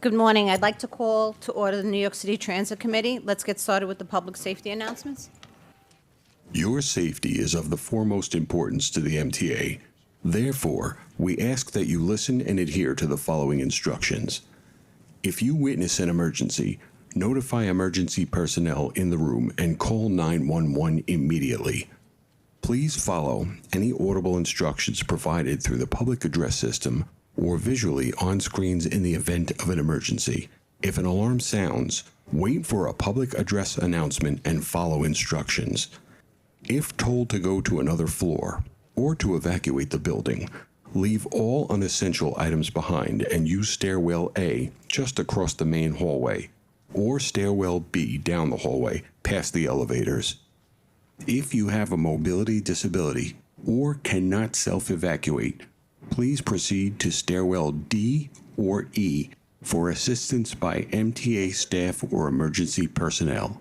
Good morning. I'd like to call to order the New York City Transit Committee. Let's get started with the public safety announcements. Your safety is of the foremost importance to the MTA. Therefore, we ask that you listen and adhere to the following instructions. If you witness an emergency, notify emergency personnel in the room and call 911 immediately. Please follow any audible instructions provided through the public address system or visually on screens in the event of an emergency. If an alarm sounds, wait for a public address announcement and follow instructions. If told to go to another floor or to evacuate the building, leave all unessential items behind and use stairwell A just across the main hallway or stairwell B down the hallway past the elevators. If you have a mobility disability or cannot self-evacuate, please proceed to stairwell D or E for assistance by MTA staff or emergency personnel.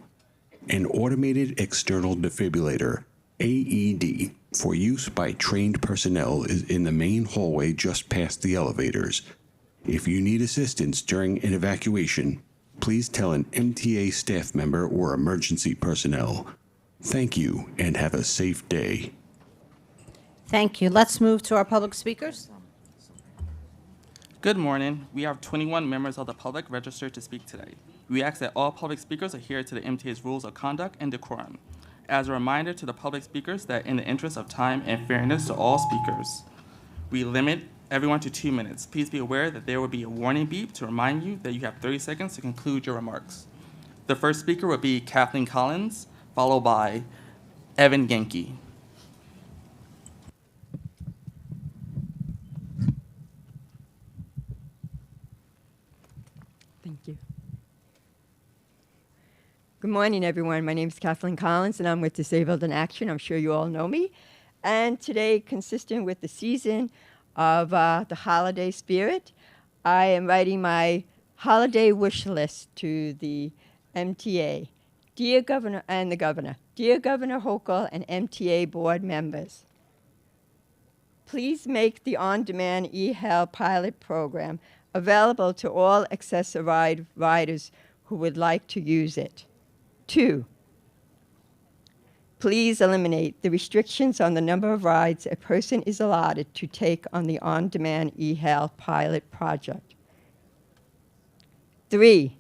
An automated external defibrillator, AED, for use by trained personnel is in the main hallway just past the elevators. If you need assistance during an evacuation, please tell an MTA staff member or emergency personnel. Thank you and have a safe day. Thank you. Let's move to our public speakers. Good morning. We have 21 members of the public registered to speak today. We ask that all public speakers adhere to the MTA's rules of conduct and decorum. As a reminder to the public speakers that in the interest of time and fairness to all speakers, we limit everyone to 2 minutes. Please be aware that there will be a warning beep to remind you that you have 30 seconds to conclude your remarks. The first speaker will be Kathleen Collins, followed by Evan Genke. Thank you. Good morning, everyone. My name is Kathleen Collins, and I'm with Disabled in Action. I'm sure you all know me. And today, consistent with the season of the holiday spirit, I am writing my holiday wish list to the MTA. Dear Governor and the Governor, dear Governor Hochul and MTA board members, please make the on-demand e-hail pilot program available to all accessible riders who would like to use it. 2, please eliminate the restrictions on the number of rides a person is allotted to take on the on-demand e-hail pilot project. 3,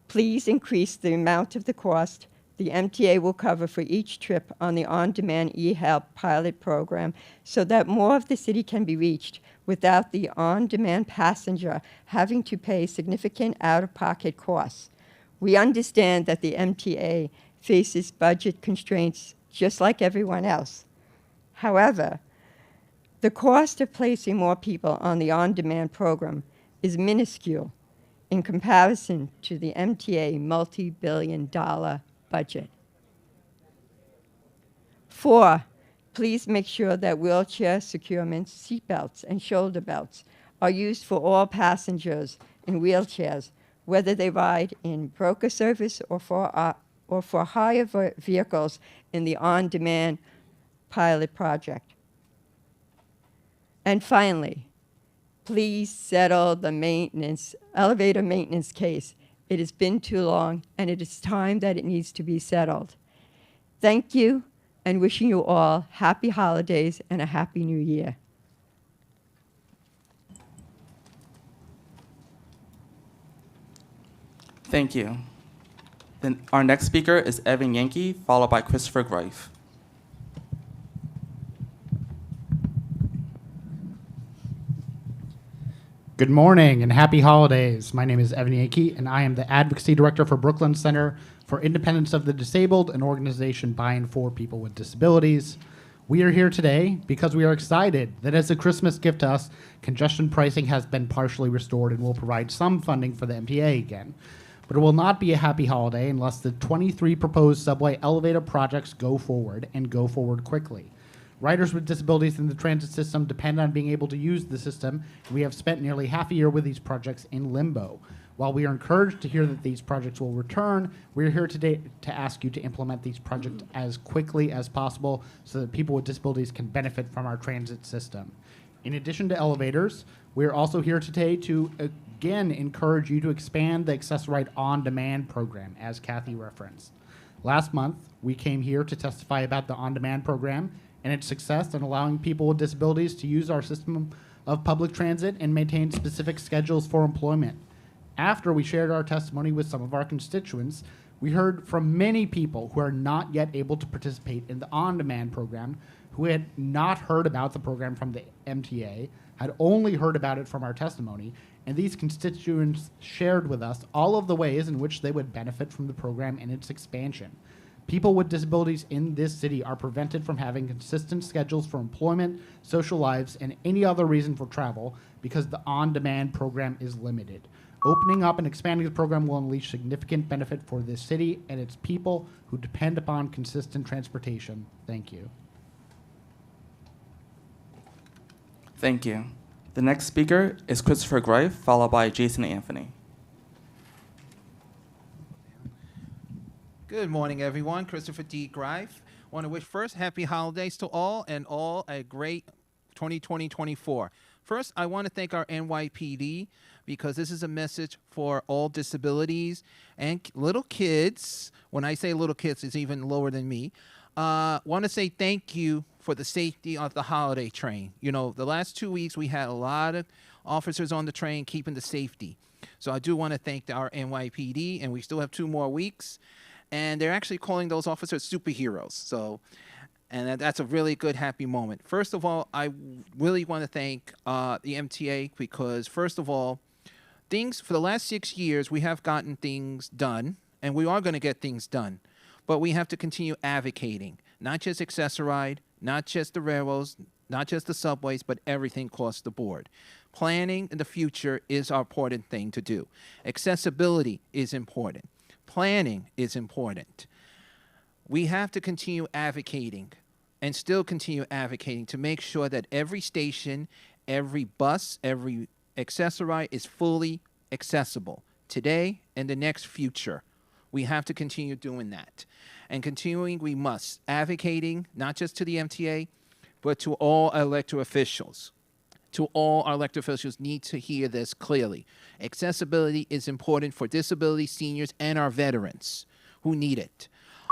please increase the amount of the cost the MTA will cover for each trip on the on-demand e-hail pilot program so that more of the city can be reached without the on-demand passenger having to pay significant out-of-pocket costs. We understand that the MTA faces budget constraints just like everyone else. However, the cost of placing more people on the on-demand program is minuscule in comparison to the MTA multi-billion-dollar budget. 4, please make sure that wheelchair securements, seatbelts, and shoulder belts are used for all passengers in wheelchairs, whether they ride in broker service or for hire vehicles in the on-demand pilot project. And finally, please settle the elevator maintenance case. It has been too long, and it is time that it needs to be settled. Thank you, and wishing you all happy holidays and a happy new year. Thank you. Then our next speaker is Evan Yankee, followed by Christopher Greif. Good morning and happy holidays. My name is Evan Yankee, and I am the Advocacy Director for Brooklyn Center for Independence of the Disabled, an organization by and for people with disabilities. We are here today because we are excited that as a Christmas gift to us, congestion pricing has been partially restored and will provide some funding for the MTA again. But it will not be a happy holiday unless the 23 proposed subway elevator projects go forward and go forward quickly. Riders with disabilities in the transit system depend on being able to use the system, and we have spent nearly half a year with these projects in limbo. While we are encouraged to hear that these projects will return, we are here today to ask you to implement these projects as quickly as possible so that people with disabilities can benefit from our transit system. In addition to elevators, we are also here today to again encourage you to expand the Access-A-Ride on-demand program, as Kathy referenced. Last month, we came here to testify about the on-demand program and its success in allowing people with disabilities to use our system of public transit and maintain specific schedules for employment. After we shared our testimony with some of our constituents, we heard from many people who are not yet able to participate in the on-demand program, who had not heard about the program from the MTA, had only heard about it from our testimony, and these constituents shared with us all of the ways in which they would benefit from the program and its expansion. People with disabilities in this city are prevented from having consistent schedules for employment, social lives, and any other reason for travel because the on-demand program is limited. Opening up and expanding the program will unleash significant benefit for this city and its people who depend upon consistent transportation. Thank you. Thank you. The next speaker is Christopher Greif, followed by Jason Anthony. Good morning, everyone. Christopher D. Greif. Want to wish first happy holidays to all and all a great 2020-24. First, I want to thank our NYPD because this is a message for all disabilities and little kids. When I say little kids, it's even lower than me. Want to say thank you for the safety of the holiday train. You know, the last 2 weeks we had a lot of officers on the train keeping the safety. So I do want to thank our NYPD, and we still have 2 more weeks. And they're actually calling those officers superheroes. So, and that's a really good, happy moment. First of all, I really want to thank the MTA because, first of all, things for the last 6 years, we have gotten things done, and we are going to get things done. But we have to continue advocating, not just Access-A-Ride, not just the railroads, not just the subways, but everything across the board. Planning in the future is our important thing to do. Accessibility is important. Planning is important. We have to continue advocating and still continue advocating to make sure that every station, every bus, every Access-A-Ride is fully accessible today and the next future. We have to continue doing that. And continuing, we must, advocating not just to the MTA, but to all elected officials. To all our elected officials need to hear this clearly. Accessibility is important for disability seniors and our veterans who need it.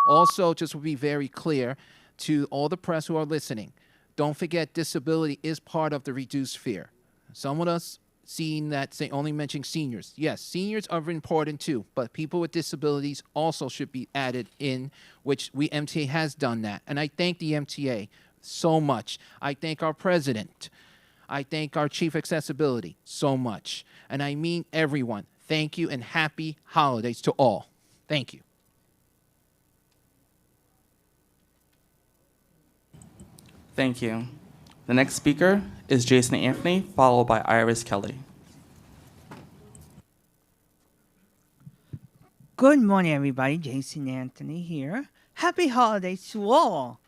Also, just to be very clear to all the press who are listening, don't forget disability is part of the reduced fare. Some of us seen that say only mentioning seniors. Yes, seniors are important too, but people with disabilities also should be added in, which MTA has done that. And I thank the MTA so much. I thank our president. I thank our Chief Accessibility so much. And I mean everyone. Thank you and happy holidays to all. Thank you. Thank you. The next speaker is Jason Anthony, followed by Iris Kelly. Good morning, everybody. Jason Anthony here. Happy holidays to all.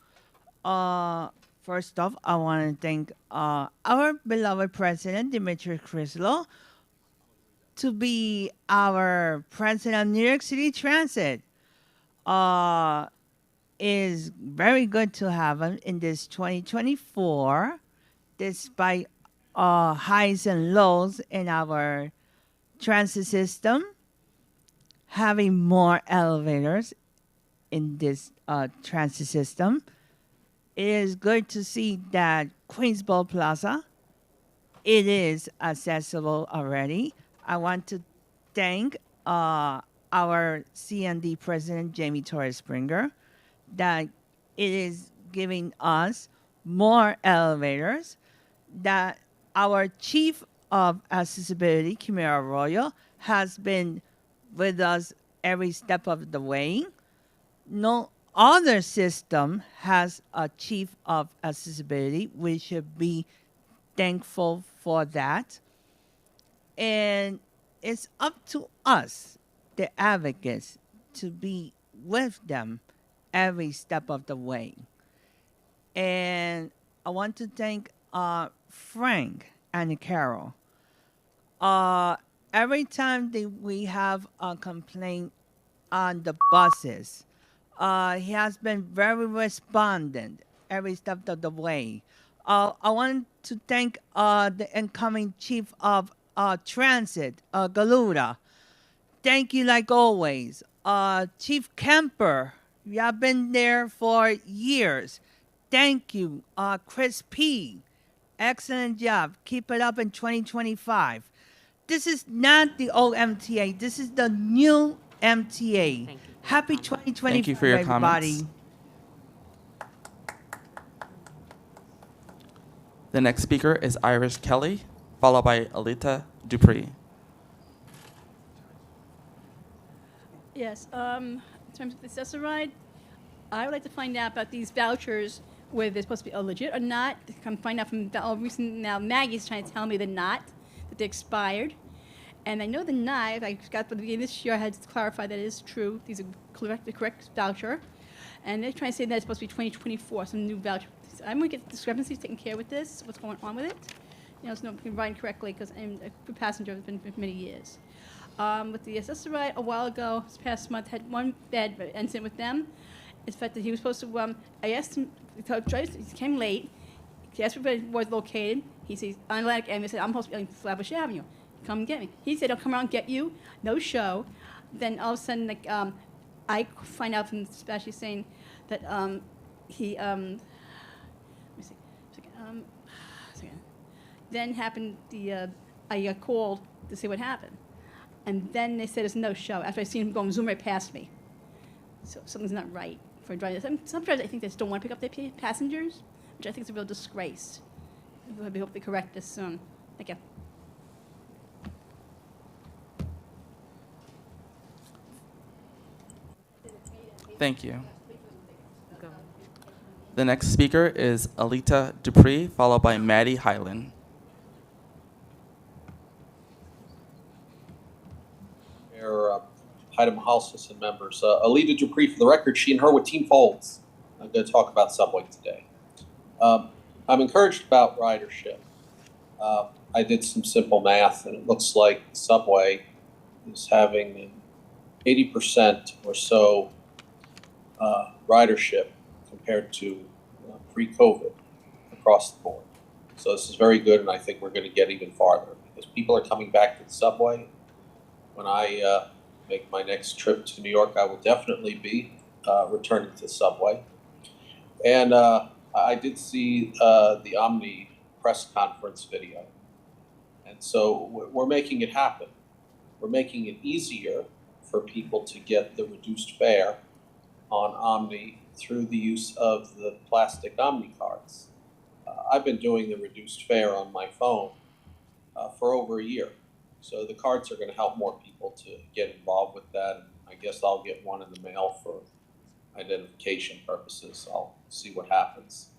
First off, I want to thank our beloved President, Dimitri Chrysler, to be our president of New York City Transit. Is very good to have him in this 2024, despite highs and lows in our transit system, having more elevators in this transit system. It is good to see that Queensboro Plaza, it is accessible already. I want to thank our CND President, Jamie Torres Springer, that it is giving us more elevators, that our Chief of Accessibility, Kimera Arroyo, has been with us every step of the way. No other system has a Chief of Accessibility. We should be thankful for that. And it's up to us, the advocates, to be with them every step of the way. And I want to thank Frank and Carol. Every time that we have a complaint on the buses, he has been very respondent every step of the way. I want to thank the incoming Chief of Transit, Galuda. Thank you like always. Chief Kemper, y'all been there for years. Thank you. Chris P, excellent job. Keep it up in 2025. This is not the old MTA. This is the new MTA. Happy 2025, Thank you for your everybody. comments. The next speaker is Irish Kelly, followed by Alita Dupree. Yes, in terms of the assessor ride, I would like to find out about these vouchers, whether they're supposed to be legit or not. Come find out from recent now. Maggie's trying to tell me they're not, that they're expired. And I know they're not. I got for the beginning of this year, I had to clarify that it is true. These are the correct voucher. And they're trying to say that it's supposed to be 2024, some new voucher. I'm going to get discrepancies taken care of with this, what's going on with it. You know, it's not been riding correctly because I'm a passenger has been for many years. With the assessor ride, a while ago, this past month, had one bad incident with them. It's the fact that he was supposed to, I asked him, he came late. He asked me where it was located. He says, on Atlantic Avenue. I said, I'm supposed to be on Flatbush Avenue. Come and get me. He said, I'll come around and get you. No show. Then all of a sudden, like, I find out from the dispatch, he's saying that he, let me see, second. Then happened I got called to see what happened. And then they said there's no show after I seen him going zoom right past me. So something's not right for driving. Sometimes I think they just don't want to pick up their passengers, which I think is a real disgrace. I hope they correct this soon. Thank you. Thank you. The next speaker is Alita Dupree, followed by Maddie Hyland. Mayor Haida Mahalsis and members. Alita Dupree, for the record, she and her with Team Folds. I'm going to talk about Subway today. I'm encouraged about ridership. I did some simple math, and it looks like Subway is having 80% or so ridership compared to pre-COVID across the board. So this is very good, and I think we're going to get even farther because people are coming back to the Subway. When I make my next trip to New York, I will definitely be returning to the Subway. And I did see the Omni press conference video. And so we're making it happen. We're making it easier for people to get the reduced fare on Omni through the use of the plastic Omni cards. I've been doing the reduced fare on my phone for over a year. So the cards are going to help more people to get involved with that. And I guess I'll get one in the mail for identification purposes. I'll see what happens.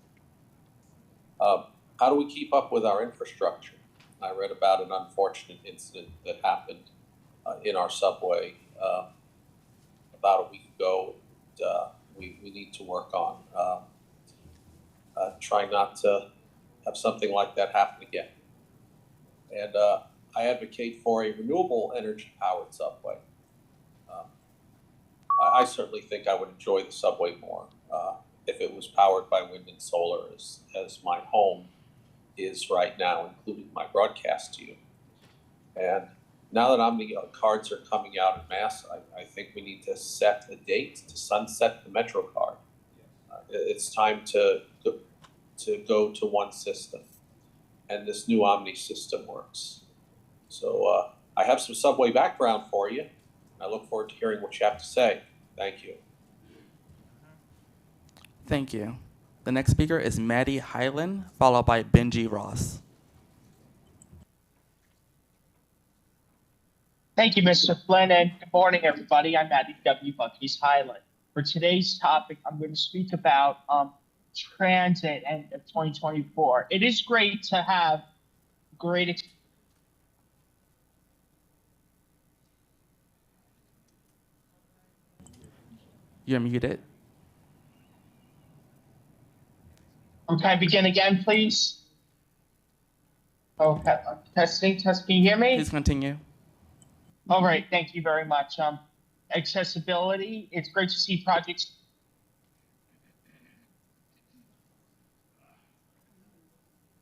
How do we keep up with our infrastructure? I read about an unfortunate incident that happened in our subway about a week ago. We need to work on trying not to have something like that happen again. And I advocate for a renewable energy powered subway. I certainly think I would enjoy the subway more if it was powered by wind and solar as my home is right now, including my broadcast to you. And now that Omni cards are coming out en masse, I think we need to set a date to sunset the Metro card. It's time to go to one system, and this new Omni system works. So I have some subway background for you. I look forward to hearing what you have to say. Thank you. Thank you. The next speaker is Maddie Hyland, followed by Benji Ross. Thank you, Mr. Flynn, and good morning, everybody. I'm Matty W. Bucky's Highland. For today's topic, I'm going to speak about transit and 2024. It is great to have great You're muted. Okay, begin again, please. Okay, testing. Can you hear me? Please continue. All right, thank you very much. Accessibility, it's great to see projects.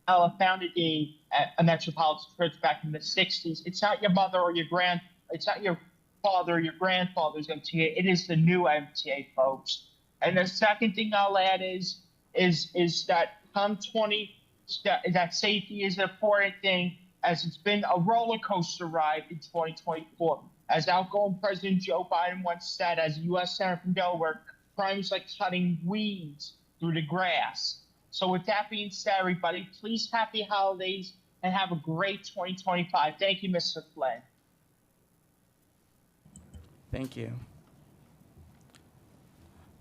founded a metropolitan church back in the 60s. It's not your mother or it's not your father or your grandfather's MTA. It is the new MTA, folks. And the second thing I'll add is that that safety is an important thing, as it's been a roller coaster ride in 2024. As outgoing President Joe Biden once said, as a U.S. Senator from Delaware, crime is like cutting weeds through the grass. So with that being said, everybody, please happy holidays and have a great 2025. Thank you, Mr. Flynn. Thank you.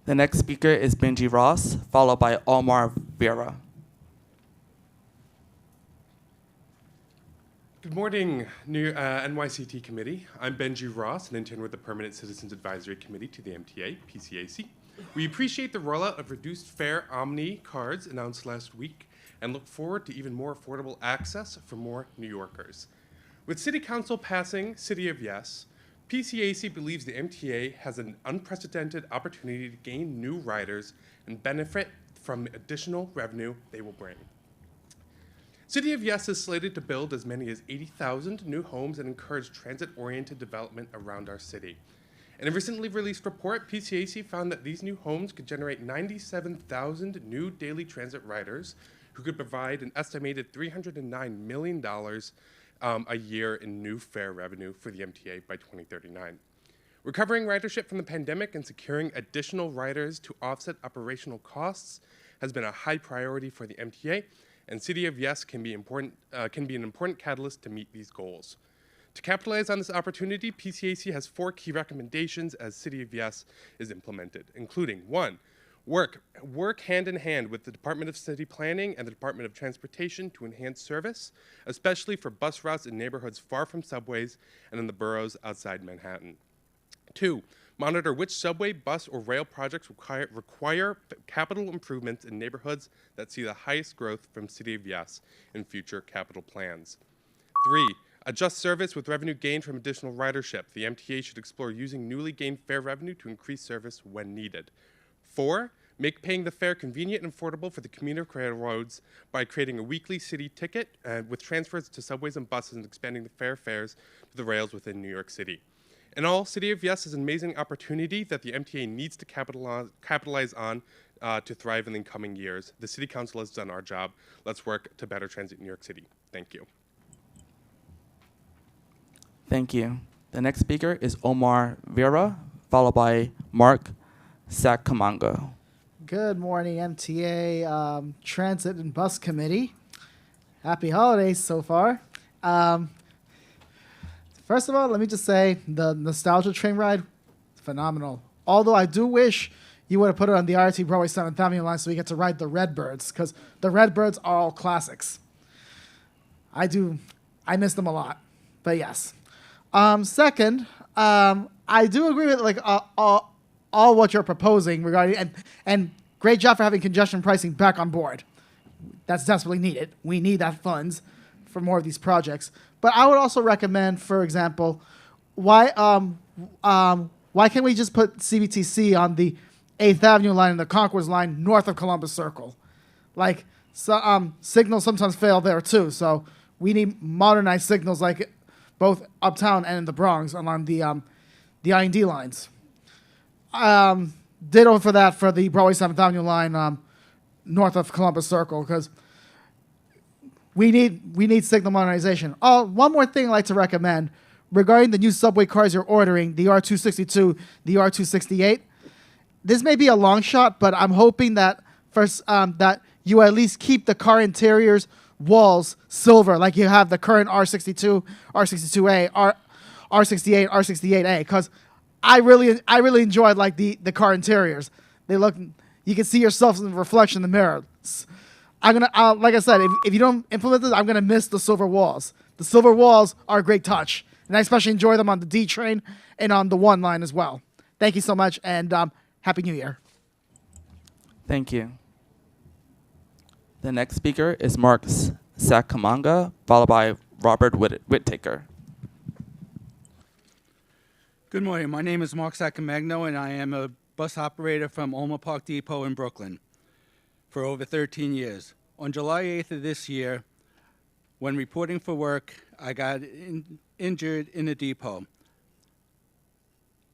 The next speaker is Benji Ross, followed by Omar Vera. Good morning, NYCT committee. I'm Benji Ross, an intern with the Permanent Citizens Advisory Committee to the MTA, PCAC. We appreciate the rollout of reduced fare Omni cards announced last week and look forward to even more affordable access for more New Yorkers. With City Council passing City of Yes, PCAC believes the MTA has an unprecedented opportunity to gain new riders and benefit from additional revenue they will bring. City of Yes is slated to build as many as 80,000 new homes and encourage transit-oriented development around our city. In a recently released report, PCAC found that these new homes could generate 97,000 new daily transit riders who could provide an estimated $309 million a year in new fare revenue for the MTA by 2039. Recovering ridership from the pandemic and securing additional riders to offset operational costs has been a high priority for the MTA, and City of Yes can be an important catalyst to meet these goals. To capitalize on this opportunity, PCAC has 4 key recommendations as City of Yes is implemented, including 1, work hand in hand with the Department of City Planning and the Department of Transportation to enhance service, especially for bus routes in neighborhoods far from subways and in the boroughs outside Manhattan. 2, monitor which subway, bus, or rail projects require capital improvements in neighborhoods that see the highest growth from City of Yes in future capital plans. 3, adjust service with revenue gained from additional ridership. The MTA should explore using newly gained fare revenue to increase service when needed. 4, make paying the fare convenient and affordable for the commuter railroads by creating a weekly city ticket with transfers to subways and buses and expanding the fare fares to the rails within New York City. In all, City of Yes is an amazing opportunity that the MTA needs to capitalize on to thrive in the coming years. The City Council has done our job. Let's work to better transit New York City. Thank you. Thank you. The next speaker is Omar Vera, followed by Mark Sacamanga. Good morning, MTA Transit and Bus Committee. Happy holidays so far. First of all, let me just say the nostalgia train ride, phenomenal. Although I do wish you would have put it on the RT Broadway 7th Avenue line so we get to ride the Redbirds, because the Redbirds are all classics. I miss them a lot, but yes. Second, I do agree with all what you're proposing regarding, and great job for having congestion pricing back on board. That's desperately needed. We need that funds for more of these projects. But I would also recommend, for example, why can't we just put CBTC on the 8th Avenue line and the Concourse line north of Columbus Circle? Signals sometimes fail there too, so we need modernized signals like both uptown and in the Bronx along the I&D lines. Ditto for that for the Broadway 7th Avenue line north of Columbus Circle, because we need signal modernization. One more thing I'd like to recommend regarding the new subway cars you're ordering, the R262, the R268. This may be a long shot, but I'm hoping that that you at least keep the car interiors walls silver, like you have the current R62, R62A, R68, R68A, because I really enjoyed the car interiors. They look, you can see yourself in the reflection in the mirror. I'm gonna, like I said, if you don't implement this, I'm gonna miss the silver walls. The silver walls are a great touch, and I especially enjoy them on the D train and on the 1 line as well. Thank you so much, and Happy New Year. Thank you. The next speaker is Mark Sacamanga, followed by Robert Whittaker. Good morning. My name is Mark Sacamagno, and I am a bus operator from Olma Park Depot in Brooklyn for over 13 years. On July 8th of this year, when reporting for work, I got injured in a depot.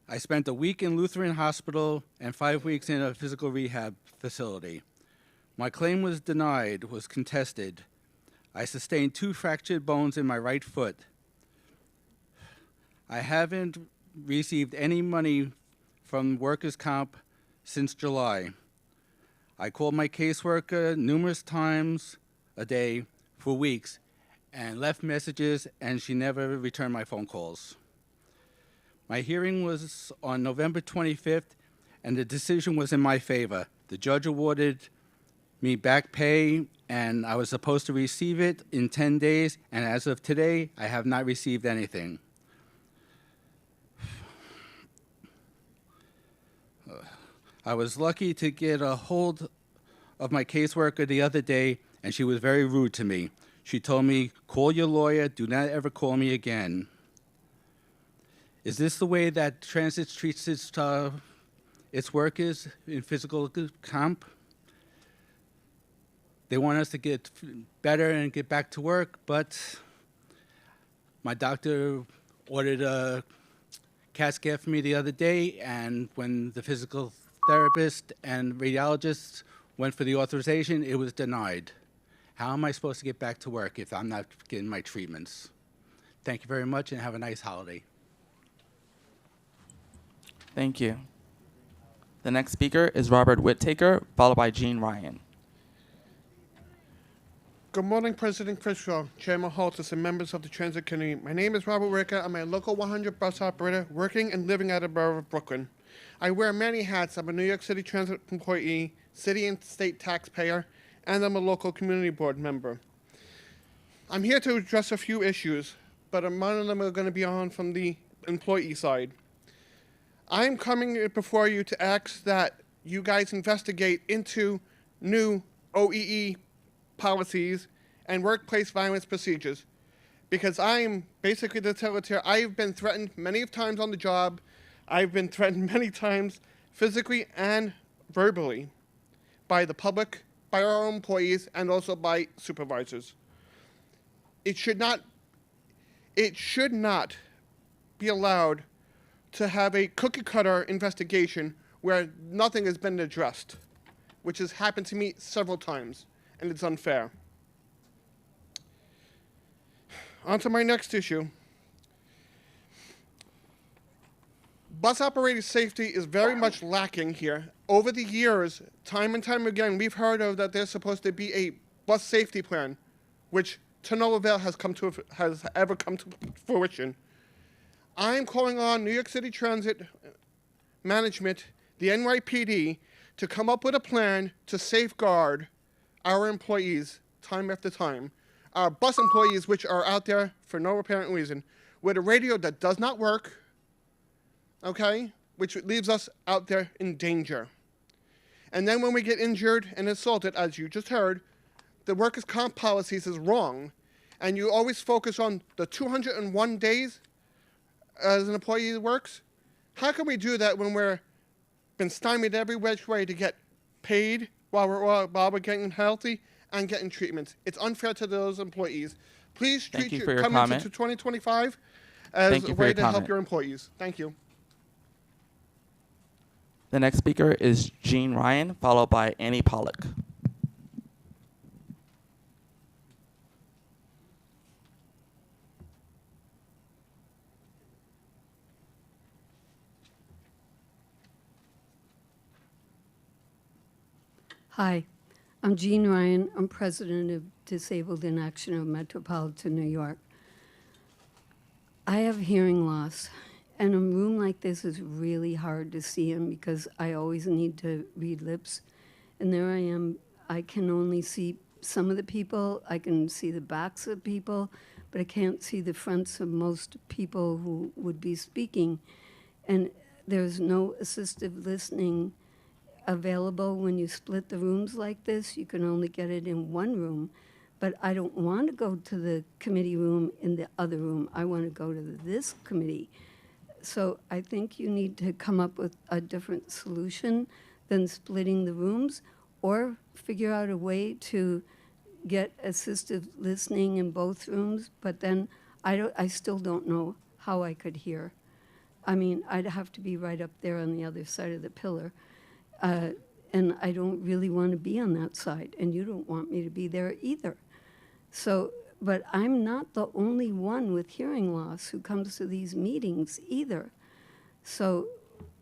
I spent a week in Lutheran Hospital and 5 weeks in a physical rehab facility. My claim was denied, was contested. I sustained 2 fractured bones in my right foot. I haven't received any money from workers' comp since July. I called my caseworker numerous times a day for weeks and left messages, and she never returned my phone calls. My hearing was on November 25th, and the decision was in my favor. The judge awarded me back pay, and I was supposed to receive it in 10 days, and as of today, I have not received anything. I was lucky to get a hold of my caseworker the other day, and she was very rude to me. She told me, "Call your lawyer, do not ever call me again." Is this the way that transit treats its workers in physical comp? They want us to get better and get back to work, but my doctor ordered a CAT scan for me the other day, and when the physical therapist and radiologist went for the authorization, it was denied. How am I supposed to get back to work if I'm not getting my treatments? Thank you very much, and have a nice holiday. Thank you. The next speaker is Robert Whittaker, followed by Gene Ryan. Good morning, President Criswell, Chairman Holtis, and members of the Transit Committee. My name is Robert Ricker. I'm a local 100 bus operator working and living out of the borough of Brooklyn. I wear many hats. I'm a New York City Transit employee, city and state taxpayer, and I'm a local community board member. I'm here to address a few issues, but none of them are going to be on from the employee side. I'm coming before you to ask that you guys investigate into new OEE policies and workplace violence procedures, because I am basically the telltale. I've been threatened many times on the job. I've been threatened many times physically and verbally by the public, by our own employees, and also by supervisors. It should not be allowed to have a cookie-cutter investigation where nothing has been addressed, which has happened to me several times, and it's unfair. On to my next issue. Bus operator safety is very much lacking here. Over the years, time and time again, we've heard of that there's supposed to be a bus safety plan, which to no avail has ever come to fruition. I'm calling on New York City Transit Management, the NYPD, to come up with a plan to safeguard our employees time after time. Our bus employees, which are out there for no apparent reason, with a radio that does not work, okay, which leaves us out there in danger. And then when we get injured and assaulted, as you just heard, the workers' comp policies is wrong, and you always focus on the 201 days as an employee works. How can we do that when we're been stymied every which way to get paid while we're getting healthy and getting treatments? It's unfair to those employees. Please treat your come into 2025 as a way to help your employees. Thank you. The next speaker is Gene Ryan, followed by Annie Pollock. Hi, I'm Jean Ryan. I'm president of Disabled in Action of Metropolitan New York. I have hearing loss, and a room like this is really hard to see in because I always need to read lips. And there I am. I can only see some of the people. I can see the backs of people, but I can't see the fronts of most people who would be speaking. And there's no assistive listening available when you split the rooms like this. You can only get it in one room. But I don't want to go to the committee room in the other room. I want to go to this committee. So I think you need to come up with a different solution than splitting the rooms, or figure out a way to get assistive listening in both rooms, but then I still don't know how I could hear. I mean, I'd have to be right up there on the other side of the pillar. And I don't really want to be on that side, and you don't want me to be there either. So, but I'm not the only one with hearing loss who comes to these meetings either. So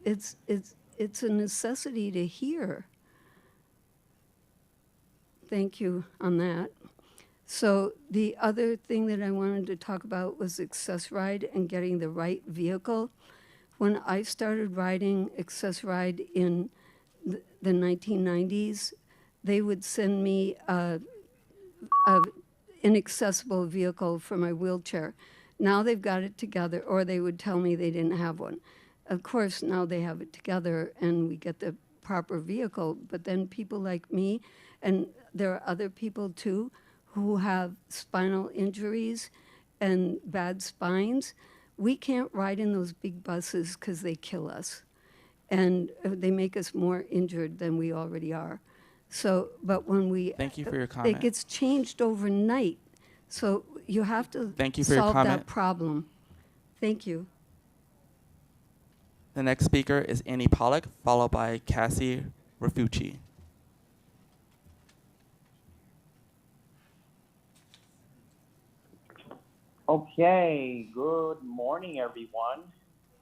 it's a necessity to hear. Thank you on that. So the other thing that I wanted to talk about was Access Ride and getting the right vehicle. When I started riding Access Ride in the 1990s, they would send me a inaccessible vehicle for my wheelchair. Now they've got it together, or they would tell me they didn't have one. Of course, now they have it together and we get the proper vehicle, but then people like me, and there are other people too, who have spinal injuries and bad spines, we can't ride in those big buses because they kill us. And they make us more injured than we already are. So, but when we... Thank you for your comment. It gets changed overnight. So you have to Thank you for your solve comment. that problem. Thank you. The next speaker is Annie Pollock, followed by Cassie Rafucci. Okay, good morning, everyone.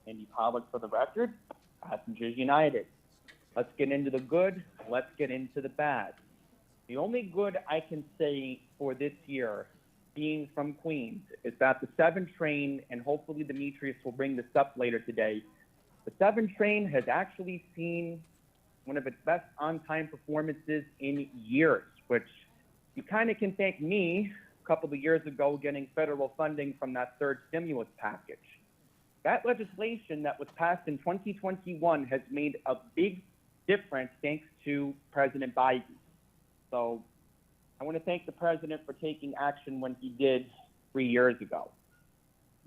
Andy Pollock for the record, Passengers United. Let's get into the good, let's get into the bad. The only good I can say for this year, being from Queens, is that the 7 train, and hopefully Demetrius will bring this up later today, the 7 train has actually seen one of its best on-time performances in years, which you kind of can thank me a couple of years ago getting federal funding from that 3rd stimulus package. That legislation that was passed in 2021 has made a big difference thanks to President Biden. So I want to thank the president for taking action when he did 3 years ago.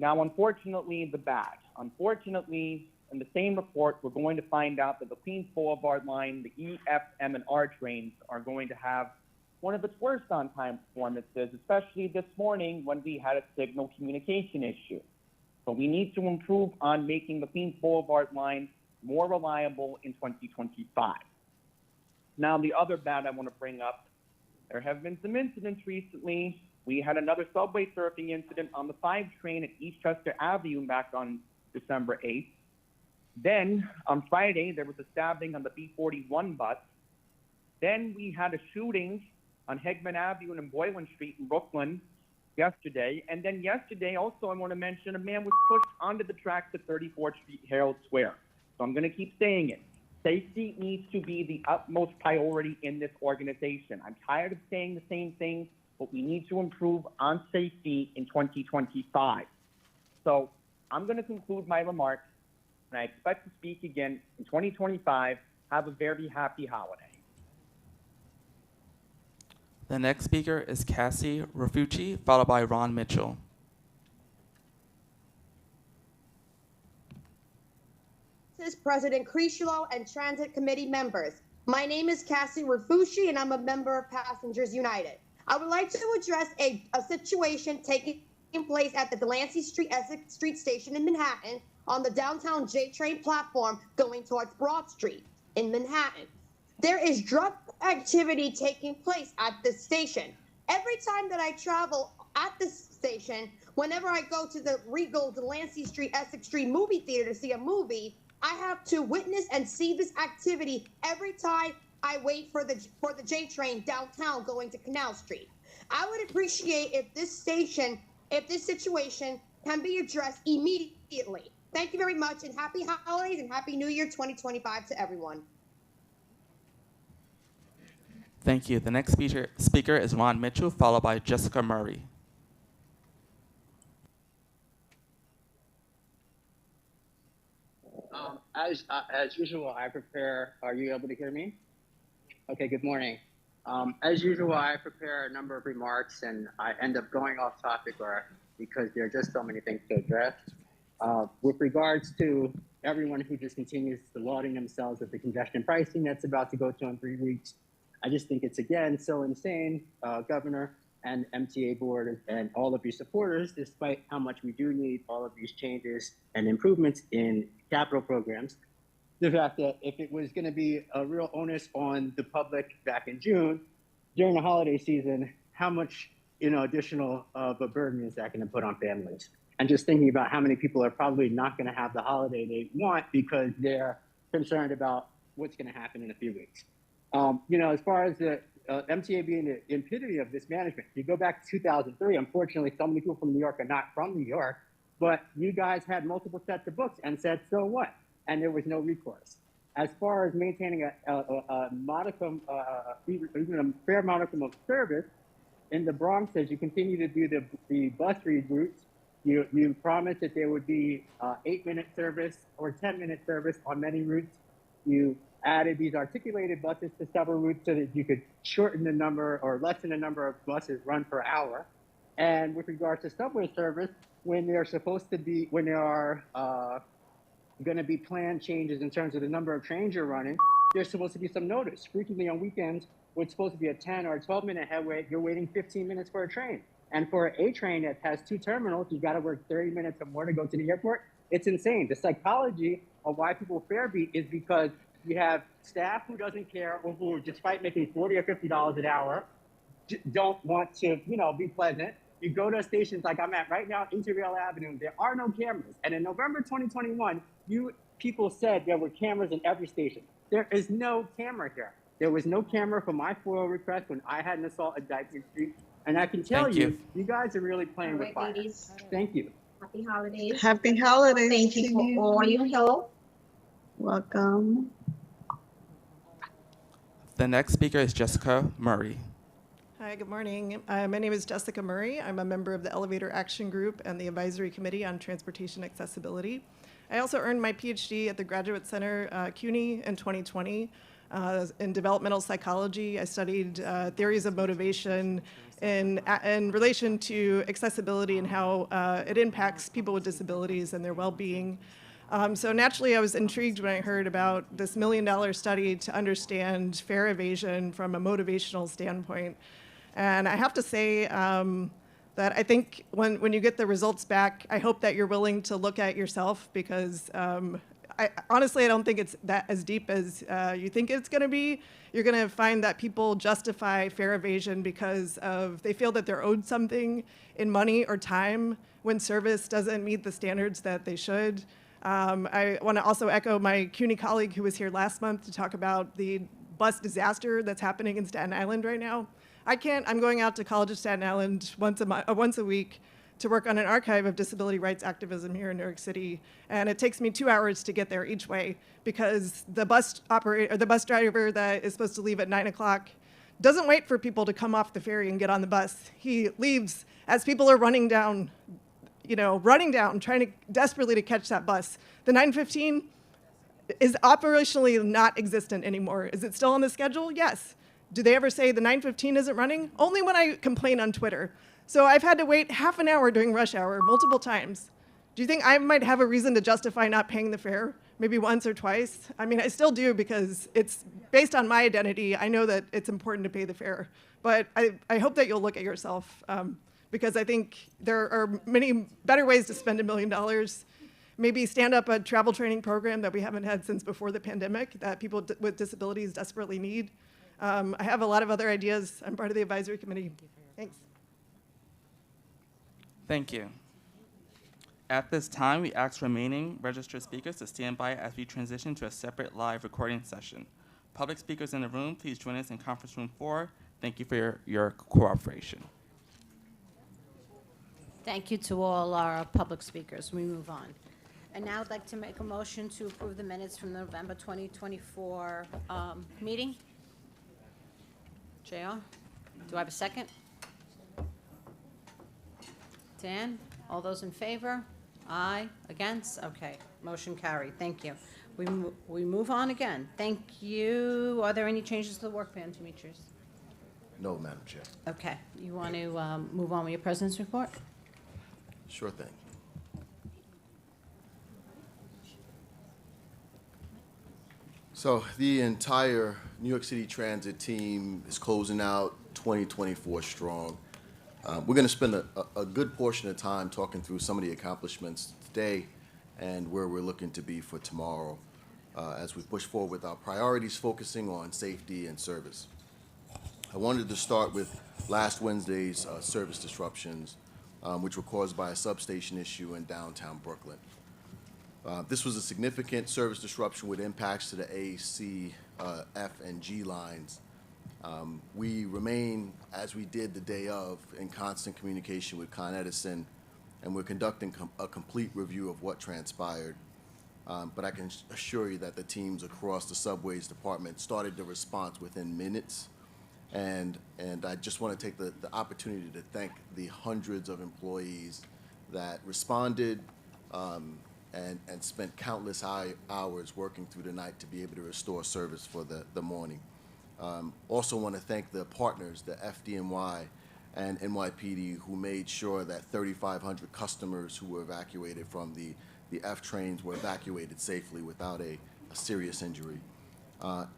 Now, unfortunately, the bad. Unfortunately, in the same report, we're going to find out that the Queens Boulevard line, the E, F, M, and R trains are going to have one of its worst on-time performances, especially this morning when we had a signal communication issue. So we need to improve on making the Queens Boulevard line more reliable in 2025. Now, the other bad I want to bring up, there have been some incidents recently. We had another subway surfing incident on the 5 train at Eastchester Avenue back on December 8th. Then, on Friday, there was a stabbing on the B41 bus. Then we had a shooting on Hegman Avenue and Boylan Street in Brooklyn yesterday. And then yesterday, also, I want to mention a man was pushed onto the tracks at 34th Street, Herald Square. So I'm going to keep saying it. Safety needs to be the utmost priority in this organization. I'm tired of saying the same thing, but we need to improve on safety in 2025. So I'm going to conclude my remarks, and I expect to speak again in 2025. Have a very happy holiday. The next speaker is Cassie Rafucci, followed by Ron Mitchell. This is President Crichlow and Transit Committee members. My name is Cassie Rafucci, and I'm a member of Passengers United. I would like to address a situation taking place at the Delancey Street Essex Street Station in Manhattan on the downtown J train platform going towards Broad Street in Manhattan. There is drug activity taking place at this station. Every time that I travel at this station, whenever I go to the Regal Delancey Street Essex Street movie theater to see a movie, I have to witness and see this activity every time I wait for the J train downtown going to Canal Street. I would appreciate if this situation can be addressed immediately. Thank you very much, and happy holidays and happy New Year 2025 to everyone. Thank you. The next speaker is Ron Mitchell, followed by Jessica Murray. As usual, I prepare. Are you able to hear me? Okay, good morning. As usual, I prepare a number of remarks, and I end up going off topic because there are just so many things to address. With regards to everyone who just continues to lauding themselves with the congestion pricing that's about to go to in 3 weeks, I just think it's, again, so insane, Governor and MTA board and all of your supporters, despite how much we do need all of these changes and improvements in capital programs, the fact that if it was going to be a real onus on the public back in June, during the holiday season, how much additional of a burden is that going to put on families? And just thinking about how many people are probably not going to have the holiday they want because they're concerned about what's going to happen in a few weeks. As far as the MTA being the epitome of this management, you go back to 2003, unfortunately, so many people from New York are not from New York, but you guys had multiple sets of books and said, so what? And there was no recourse. As far as maintaining a modicum, even a fair modicum of service, in the Bronx, as you continue to do the bus routes, you promised that there would be 8-minute service or 10-minute service on many routes. You added these articulated buses to several routes so that you could shorten the number or lessen the number of buses run per hour. And with regards to subway service, when there are going to be planned changes in terms of the number of trains you're running, there's supposed to be some notice. Frequently on weekends, what's supposed to be a 10 or a 12-minute headway, you're waiting 15 minutes for a train. And for a train that has 2 terminals, you got to work 30 minutes or more to go to the airport. It's insane. The psychology of why people fare beat is because you have staff who doesn't care or who, despite making $40 or $50 an hour, don't want to, be pleasant. You go to stations like I'm at right now, Interrail Avenue, there are no cameras. And in November 2021, people said there were cameras in every station. There is no camera here. There was no camera for my FOIL request when I had an assault at Dyson Street. And I can tell you guys are really playing with fire. Thank you. Happy holidays. Happy holidays. Thank you for all your help. Welcome. The next speaker is Jessica Murray. Hi, good morning. My name is Jessica Murray. I'm a member of the Elevator Action Group and the Advisory Committee on Transportation Accessibility. I also earned my PhD at the Graduate Center, CUNY, in 2020 in developmental psychology. I studied theories of motivation in relation to accessibility and how it impacts people with disabilities and their well-being. So naturally, I was intrigued when I heard about this $1 million study to understand fare evasion from a motivational standpoint. And I have to say that I think when you get the results back, I hope that you're willing to look at yourself because honestly, I don't think it's that as deep as you think it's going to be. You're going to find that people justify fare evasion because they feel that they're owed something in money or time when service doesn't meet the standards that they should. I want to also echo my CUNY colleague who was here last month to talk about the bus disaster that's happening in Staten Island right now. I'm going out to College of Staten Island once a week to work on an archive of disability rights activism here in New York City. And it takes me 2 hours to get there each way because the bus driver that is supposed to leave at 9 o'clock doesn't wait for people to come off the ferry and get on the bus. He leaves as people are running down, trying desperately to catch that bus. The 9:15 is operationally not existent anymore. Is it still on the schedule? Yes. Do they ever say the 9:15 isn't running? Only when I complain on Twitter. So I've had to wait half an hour during rush hour multiple times. Do you think I might have a reason to justify not paying the fare? Maybe once or twice? I mean, I still do because it's based on my identity. I know that it's important to pay the fare. But I hope that you'll look at yourself because I think there are many better ways to spend $1 million. Maybe stand up a travel training program that we haven't had since before the pandemic that people with disabilities desperately need. I have a lot of other ideas. I'm part of the advisory committee. Thanks. Thank you. At this time, we ask remaining registered speakers to stand by as we transition to a separate live recording session. Public speakers in the room, please join us in conference room 4. Thank you for your cooperation. Thank you to all our public speakers. We move on. And now I'd like to make a motion to approve the minutes from the November 2024 meeting. JR, do I have a second? Dan, all those in favor? Aye. Against? Okay. Motion carried. Thank you. We move on again. Thank you. Are there any changes to the work plan, Demetrius? No, Madam Chair. Okay. You want to move on with your president's report? Sure thing. So the entire New York City Transit team is closing out 2024 strong. We're going to spend a good portion of time talking through some of the accomplishments today and where we're looking to be for tomorrow as we push forward with our priorities focusing on safety and service. I wanted to start with last Wednesday's service disruptions, which were caused by a substation issue in downtown Brooklyn. This was a significant service disruption with impacts to the A, C, F, and G lines. We remain, as we did the day of, in constant communication with Con Edison, and we're conducting a complete review of what transpired. But I can assure you that the teams across the subways department started the response within minutes. And I just want to take the opportunity to thank the hundreds of employees that responded and spent countless hours working through the night to be able to restore service for the morning. Also want to thank the partners, the FDNY and NYPD, who made sure that 3,500 customers who were evacuated from the F trains were evacuated safely without a serious injury.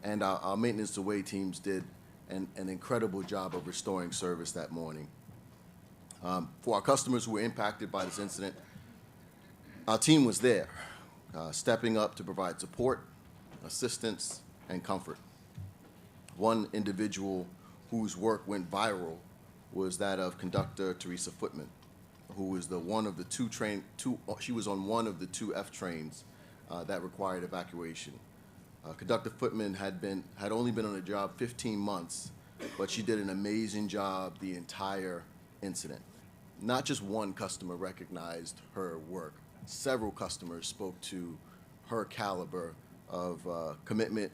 And our maintenance away teams did an incredible job of restoring service that morning. For our customers who were impacted by this incident, our team was there, stepping up to provide support, assistance, and comfort. One individual whose work went viral was that of conductor Teresa Footman, who was she was on one of the two F trains that required evacuation. Conductor Footman had only been on the job 15 months, but she did an amazing job the entire incident. Not just one customer recognized her work. Several customers spoke to her caliber of commitment,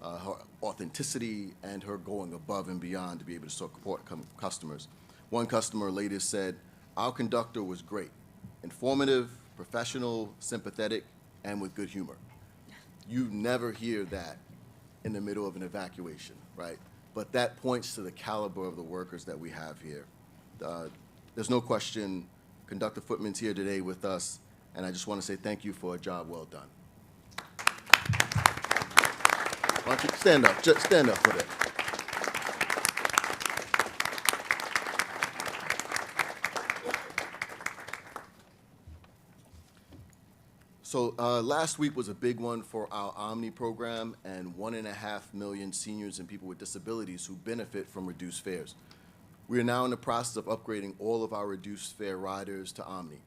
her authenticity, and her going above and beyond to be able to support customers. One customer later said, "Our conductor was great, informative, professional, sympathetic, and with good humor." You never hear that in the middle of an evacuation, right? But that points to the caliber of the workers that we have here. There's no question Conductor Footman's here today with us, and I just want to say thank you for a job well done. Why don't you stand up? Just stand up for that. So last week was a big one for our Omni program, and 1.5 million seniors and people with disabilities who benefit from reduced fares. We are now in the process of upgrading all of our reduced fare riders to Omni.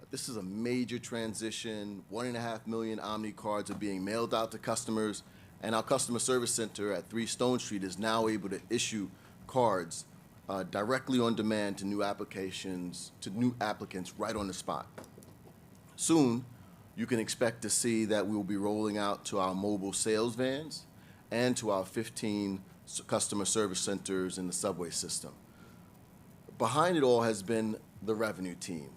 This is a major transition. 1.5 million Omni cards are being mailed out to customers, and our customer service center at 3 Stone Street is now able to issue cards directly on demand to new applicants right on the spot. Soon, you can expect to see that we will be rolling out to our mobile sales vans and to our 15 customer service centers in the subway system. Behind it all has been the revenue team.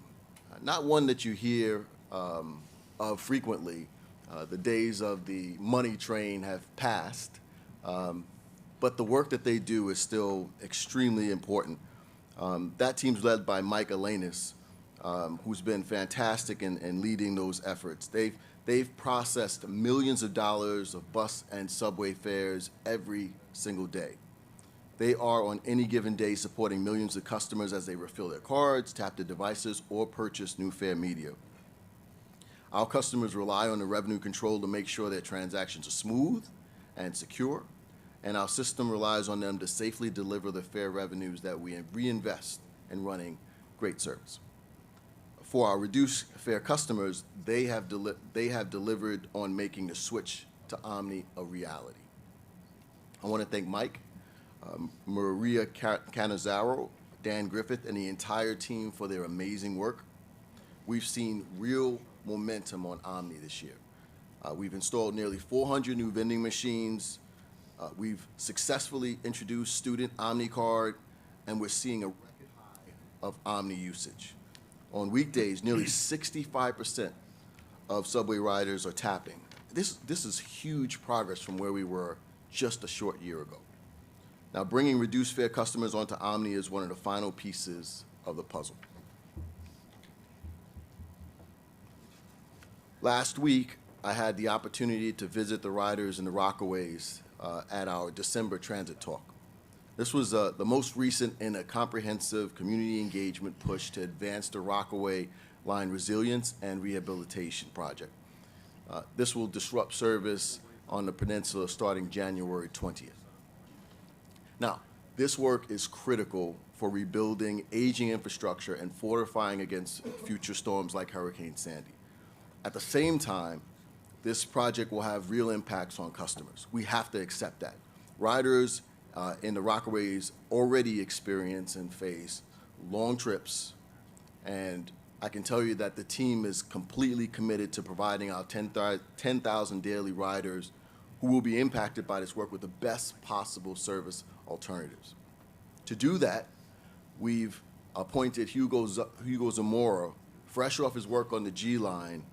Not one that you hear of frequently. The days of the money train have passed, but the work that they do is still extremely important. That team's led by Mike Alanis, who's been fantastic in leading those efforts. They've processed millions of dollars of bus and subway fares every single day. They are on any given day supporting millions of customers as they refill their cards, tap their devices, or purchase new fare media. Our customers rely on the revenue control to make sure their transactions are smooth and secure, and our system relies on them to safely deliver the fare revenues that we reinvest in running great service. For our reduced fare customers, they have delivered on making the switch to Omni a reality. I want to thank Mike, Maria Canizaro, Dan Griffith, and the entire team for their amazing work. We've seen real momentum on Omni this year. We've installed nearly 400 new vending machines. We've successfully introduced student Omni card, and we're seeing a record high of Omni usage. On weekdays, nearly 65% of subway riders are tapping. This is huge progress from where we were just a short year ago. Now, bringing reduced fare customers onto Omni is one of the final pieces of the puzzle. Last week, I had the opportunity to visit the riders in the Rockaways at our December transit talk. This was the most recent in a comprehensive community engagement push to advance the Rockaway line resilience and rehabilitation project. This will disrupt service on the peninsula starting January 20th. Now, this work is critical for rebuilding aging infrastructure and fortifying against future storms like Hurricane Sandy. At the same time, this project will have real impacts on customers. We have to accept that. Riders in the Rockaways already experience and face long trips, and I can tell you that the team is completely committed to providing our 10,000 daily riders who will be impacted by this work with the best possible service alternatives. To do that, we've appointed Hugo Zamora, fresh off his work on the G line,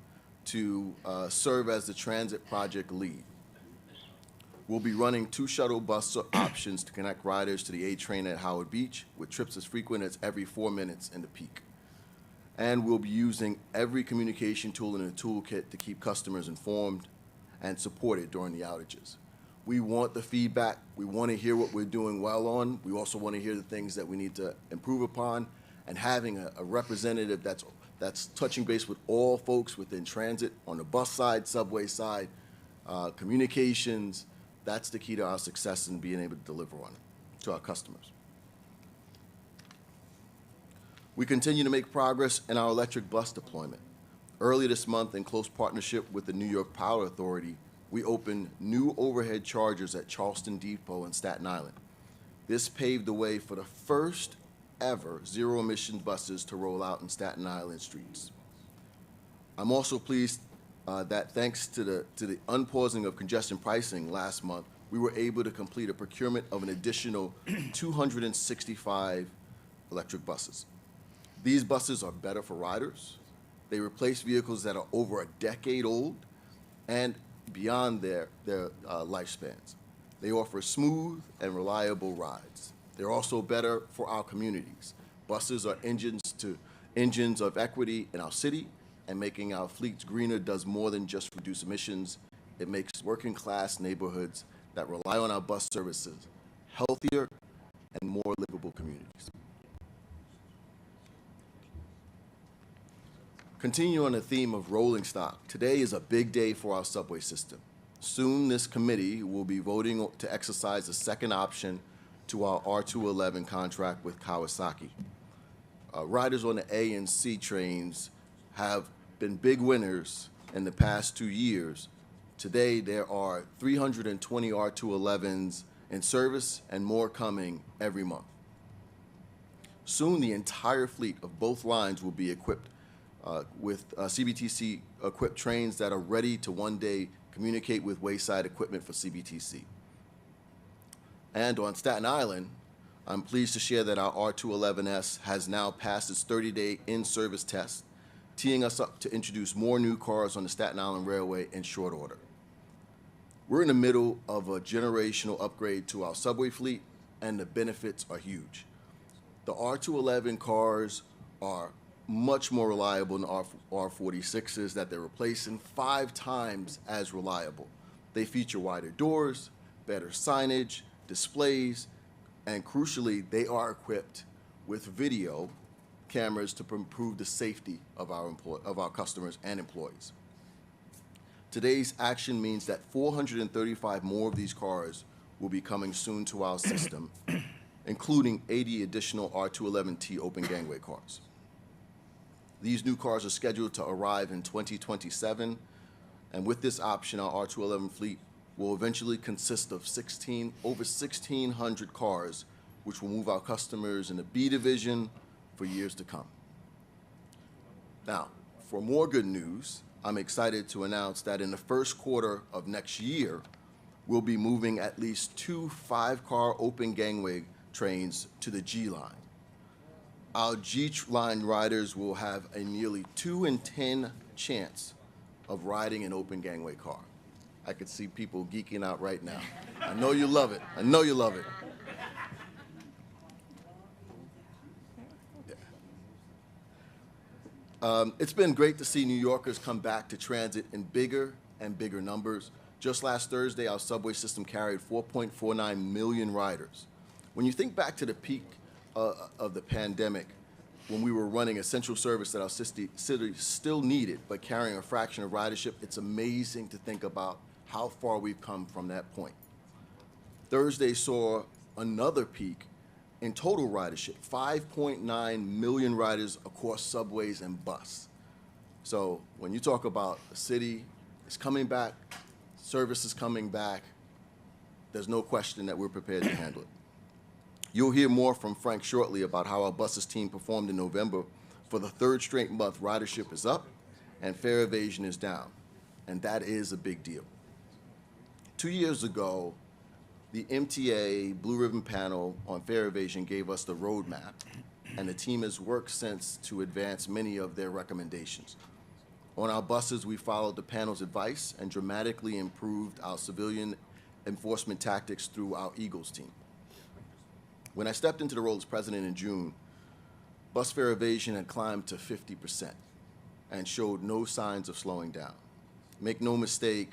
to serve as the transit project lead. We'll be running 2 shuttle bus options to connect riders to the A train at Howard Beach, with trips as frequent as every 4 minutes in the peak. And we'll be using every communication tool in the toolkit to keep customers informed and supported during the outages. We want the feedback. We want to hear what we're doing well on. We also want to hear the things that we need to improve upon. And having a representative that's touching base with all folks within transit, on the bus side, subway side, communications, that's the key to our success in being able to deliver on it to our customers. We continue to make progress in our electric bus deployment. Early this month, in close partnership with the New York Power Authority, we opened new overhead chargers at Charleston Depot in Staten Island. This paved the way for the first ever zero-emission buses to roll out in Staten Island streets. I'm also pleased that thanks to the unpausing of congestion pricing last month, we were able to complete a procurement of an additional 265 electric buses. These buses are better for riders. They replace vehicles that are over a decade old and beyond their lifespans. They offer smooth and reliable rides. They're also better for our communities. Buses are engines of equity in our city, and making our fleets greener does more than just reduce emissions. It makes working class neighborhoods that rely on our bus services healthier and more livable communities. Continue on the theme of rolling stock. Today is a big day for our subway system. Soon, this committee will be voting to exercise the second option to our R211 contract with Kawasaki. Riders on the A and C trains have been big winners in the past 2 years. Today, there are 320 R211s in service and more coming every month. Soon, the entire fleet of both lines will be equipped with CBTC-equipped trains that are ready to one day communicate with wayside equipment for CBTC. And on Staten Island, I'm pleased to share that our R211S has now passed its 30-day in-service test, teeing us up to introduce more new cars on the Staten Island Railway in short order. We're in the middle of a generational upgrade to our subway fleet, and the benefits are huge. The R211 cars are much more reliable than R46s that they're replacing, 5 times as reliable. They feature wider doors, better signage, displays, and crucially, they are equipped with video cameras to improve the safety of our customers and employees. Today's action means that 435 more of these cars will be coming soon to our system, including 80 additional R211T open gangway cars. These new cars are scheduled to arrive in 2027, and with this option, our R211 fleet will eventually consist of over 1,600 cars, which will move our customers in the B division for years to come. Now, for more good news, I'm excited to announce that in the first quarter of next year, we'll be moving at least 2 5-car open gangway trains to the G line. Our G line riders will have a nearly 2 in 10 chance of riding an open gangway car. I could see people geeking out right now. I know you love it. I know you love it. Yeah. It's been great to see New Yorkers come back to transit in bigger and bigger numbers. Just last Thursday, our subway system carried 4.49 million riders. When you think back to the peak of the pandemic, when we were running essential service that our city still needed, but carrying a fraction of ridership, it's amazing to think about how far we've come from that point. Thursday saw another peak in total ridership, 5.9 million riders across subways and bus. So when you talk about the city is coming back, service is coming back, there's no question that we're prepared to handle it. You'll hear more from Frank shortly about how our buses team performed in November. For the third straight month, ridership is up and fare evasion is down, and that is a big deal. 2 years ago, the MTA Blue Ribbon panel on fare evasion gave us the roadmap, and the team has worked since to advance many of their recommendations. On our buses, we followed the panel's advice and dramatically improved our civilian enforcement tactics through our Eagles team. When I stepped into the role as president in June, bus fare evasion had climbed to 50% and showed no signs of slowing down. Make no mistake,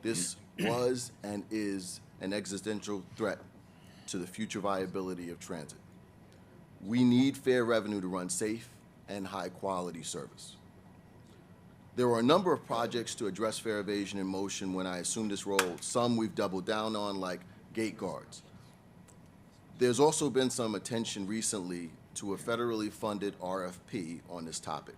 this was and is an existential threat to the future viability of transit. We need fare revenue to run safe and high-quality service. There were a number of projects to address fare evasion in motion when I assumed this role. Some we've doubled down on, like gate guards. There's also been some attention recently to a federally funded RFP on this topic.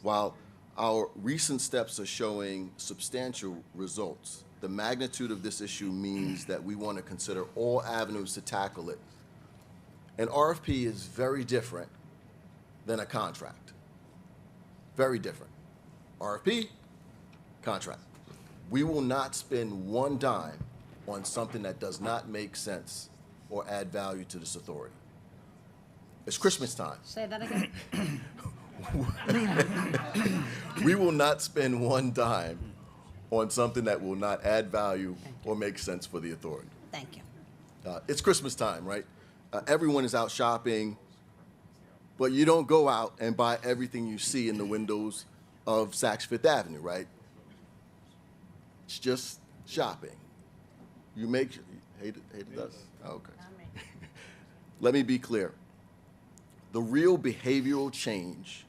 While our recent steps are showing substantial results, the magnitude of this issue means that we want to consider all avenues to tackle it. An RFP is very different than a contract. Very different. RFP, contract. We will not spend one dime on something that does not make sense or add value to this authority. It's Christmas time. Say that again. We will not spend one dime on something that will not add value or make sense for the authority. Thank you. It's Christmas time, right? Everyone is out shopping, but you don't go out and buy everything you see in the windows of Saks Fifth Avenue, right? It's just shopping. You make, hated us? Okay. Let me be clear. The real behavioral change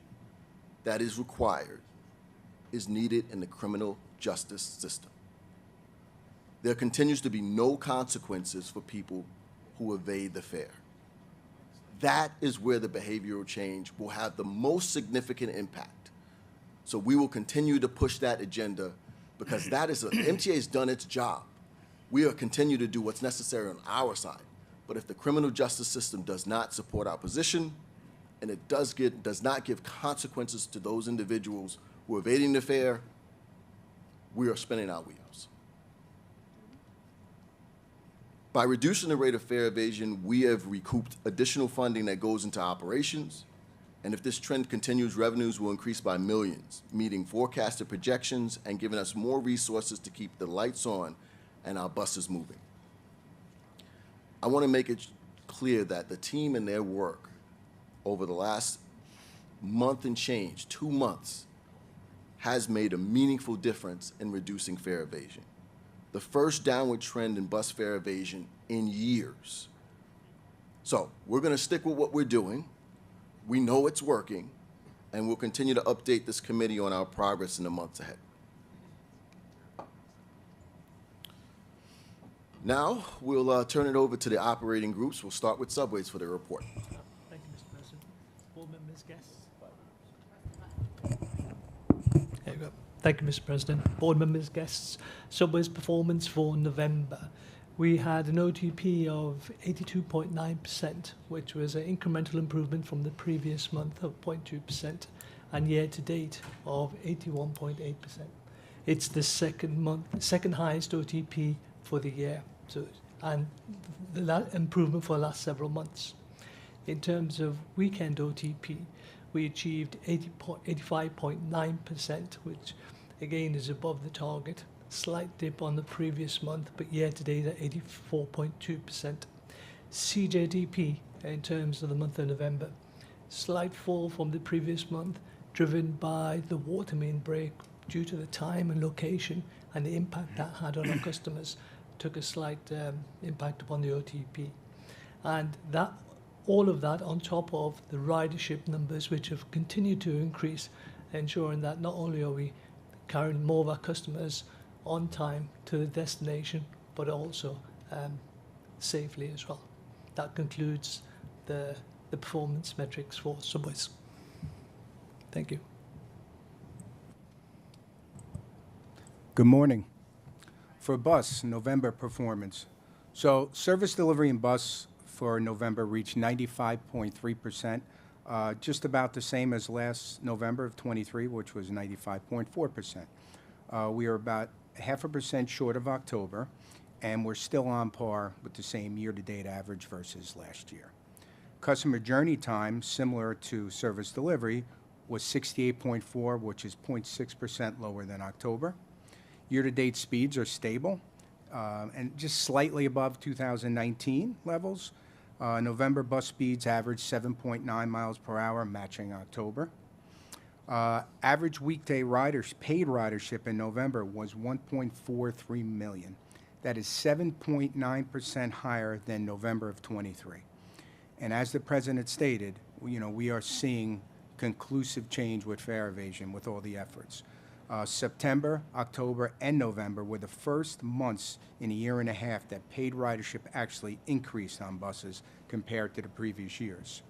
that is required is needed in the criminal justice system. There continues to be no consequences for people who evade the fare. That is where the behavioral change will have the most significant impact. So we will continue to push that agenda because that is MTA has done its job. We will continue to do what's necessary on our side. But if the criminal justice system does not support our position, and it does not give consequences to those individuals who are evading the fare, we are spinning our wheels. By reducing the rate of fare evasion, we have recouped additional funding that goes into operations, and if this trend continues, revenues will increase by millions, meeting forecasted projections and giving us more resources to keep the lights on and our buses moving. I want to make it clear that the team and their work over the last month and change, 2 months, has made a meaningful difference in reducing fare evasion. The first downward trend in bus fare evasion in years. So we're going to stick with what we're doing. We know it's working, and we'll continue to update this committee on our progress in the months ahead. Now, we'll turn it over to the operating groups. We'll start with Subways for their report. Thank you, Mr. President. Board members, guests. There you go. Thank you, Mr. President. Board members, guests. Subway's performance for November. We had an OTP of 82.9%, which was an incremental improvement from the previous month of 0.2%, and year-to-date of 81.8%. It's the second highest OTP for the year. So, and the improvement for the last several months. In terms of weekend OTP, we achieved 85.9%, which again is above the target. Slight dip on the previous month, but year-to-date at 84.2%. CJDP, in terms of the month of November, slight fall from the previous month, driven by the water main break due to the time and location and the impact that had on our customers, took a slight impact upon the OTP. And that, all of that on top of the ridership numbers, which have continued to increase, ensuring that not only are we carrying more of our customers on time to the destination, but also safely as well. That concludes the performance metrics for subways. Thank you. Good morning. For bus, November performance. So service delivery in bus for November reached 95.3%, just about the same as last November of 23, which was 95.4%. We are about 0.5% short of October, and we're still on par with the same year-to-date average versus last year. Customer journey time, similar to service delivery, was 68.4, which is 0.6% lower than October. Year-to-date speeds are stable and just slightly above 2019 levels. November bus speeds averaged 7.9 miles per hour, matching October. Average weekday paid ridership in November was 1.43 million. That is 7.9% higher than November of 23. And as the President stated, we are seeing conclusive change with fare evasion with all the efforts. September, October, and November were the first months in a year and a half that paid ridership actually increased on buses compared to the previous years.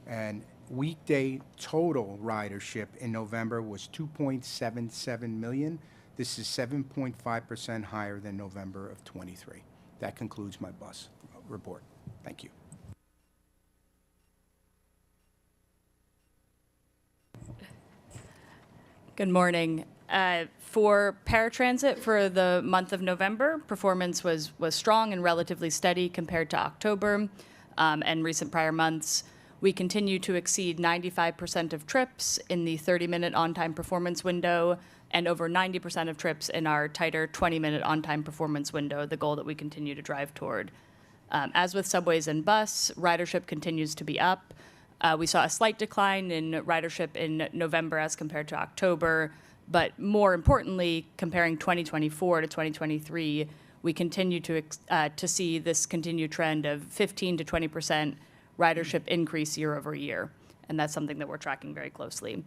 And weekday total ridership in November was 2.77 million. This is 7.5% higher than November of 23. That concludes my bus report. Thank you. Good morning. For paratransit for the month of November, performance was strong and relatively steady compared to October and recent prior months. We continue to exceed 95% of trips in the 30-minute on-time performance window and over 90% of trips in our tighter 20-minute on-time performance window, the goal that we continue to drive toward. As with subways and bus, ridership continues to be up. We saw a slight decline in ridership in November as compared to October, but more importantly, comparing 2024 to 2023, we continue to see this continued trend of 15 to 20% ridership increase year over year, and that's something that we're tracking very closely.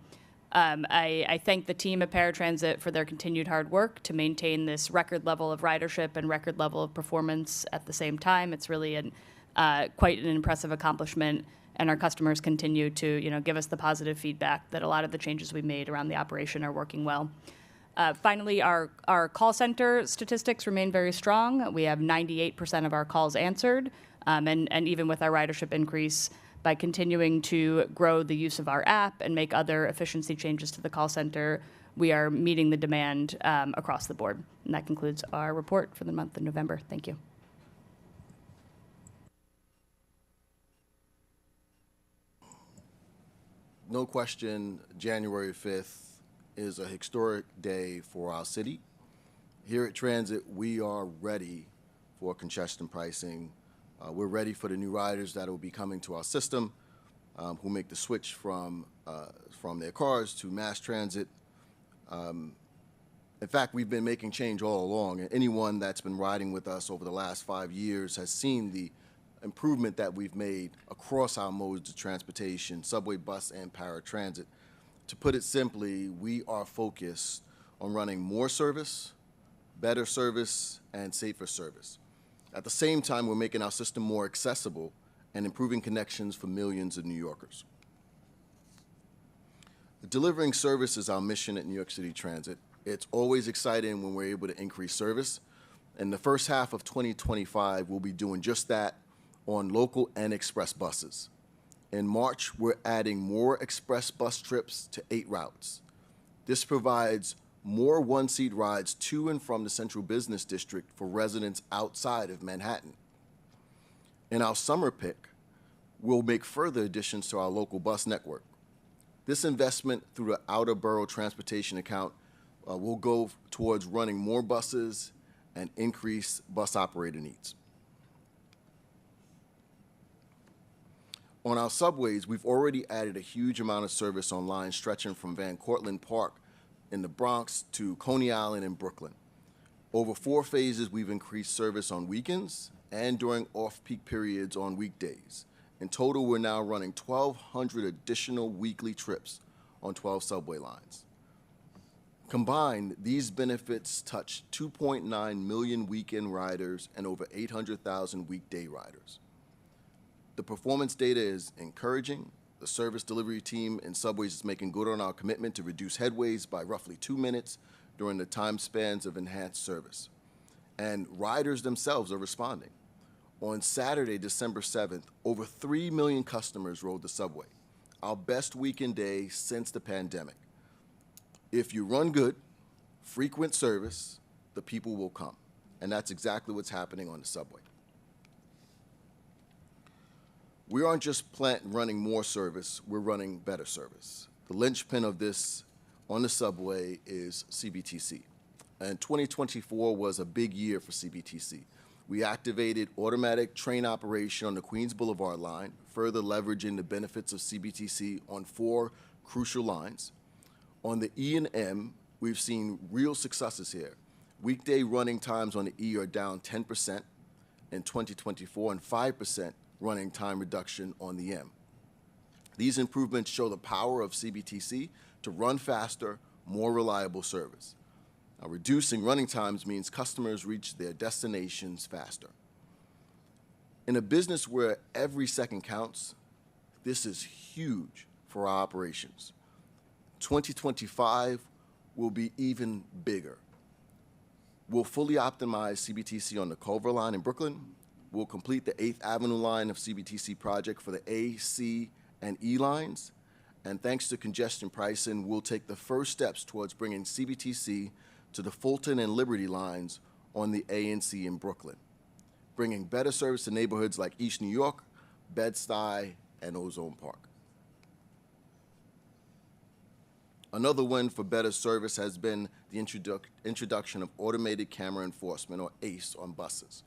I thank the team at Paratransit for their continued hard work to maintain this record level of ridership and record level of performance at the same time. It's really quite an impressive accomplishment. And our customers continue to, give us the positive feedback that a lot of the changes we made around the operation are working well. Finally, our call center statistics remain very strong. We have 98% of our calls answered, and even with our ridership increase, by continuing to grow the use of our app and make other efficiency changes to the call center, we are meeting the demand across the board. And that concludes our report for the month of November. Thank you. No question, January 5th is a historic day for our city. Here at Transit, we are ready for congestion pricing. We're ready for the new riders that will be coming to our system, who make the switch from their cars to mass transit. In fact, we've been making change all along, and anyone that's been riding with us over the last 5 years has seen the improvement that we've made across our modes of transportation, subway, bus, and paratransit. To put it simply, we are focused on running more service, better service, and safer service. At the same time, we're making our system more accessible and improving connections for millions of New Yorkers. Delivering service is our mission at New York City Transit. It's always exciting when we're able to increase service. In the first half of 2025, we'll be doing just that on local and express buses. In March, we're adding more express bus trips to 8 routes. This provides more one-seat rides to and from the Central Business District for residents outside of Manhattan. In our summer pick, we'll make further additions to our local bus network. This investment through the Outer Borough Transportation Account will go towards running more buses and increase bus operator needs. On our subways, we've already added a huge amount of service on lines stretching from Van Cortlandt Park in the Bronx to Coney Island and Brooklyn. Over 4 phases, we've increased service on weekends and during off-peak periods on weekdays. In total, we're now running 1,200 additional weekly trips on 12 subway lines. Combined, these benefits touch 2.9 million weekend riders and over 800,000 weekday riders. The performance data is encouraging. The service delivery team in subways is making good on our commitment to reduce headways by roughly 2 minutes during the time spans of enhanced service. And riders themselves are responding. On Saturday, December 7th, over 3 million customers rode the subway, our best weekend day since the pandemic. If you run good, frequent service, the people will come. And that's exactly what's happening on the subway. We aren't just running more service, we're running better service. The linchpin of this on the subway is CBTC. And 2024 was a big year for CBTC. We activated automatic train operation on the Queens Boulevard line, further leveraging the benefits of CBTC on 4 crucial lines. On the E and M, we've seen real successes here. Weekday running times on the E are down 10% in 2024 and 5% running time reduction on the M. These improvements show the power of CBTC to run faster, more reliable service. Now, reducing running times means customers reach their destinations faster. In a business where every second counts, this is huge for our operations. 2025 will be even bigger. We'll fully optimize CBTC on the Culver line in Brooklyn. We'll complete the 8th Avenue line of CBTC project for the A, C, and E lines. And thanks to congestion pricing, we'll take the first steps towards bringing CBTC to the Fulton and Liberty lines on the A and C in Brooklyn, bringing better service to neighborhoods like East New York, Bed-Stuy, and Ozone Park. Another win for better service has been the introduction of automated camera enforcement, or ACE, on buses.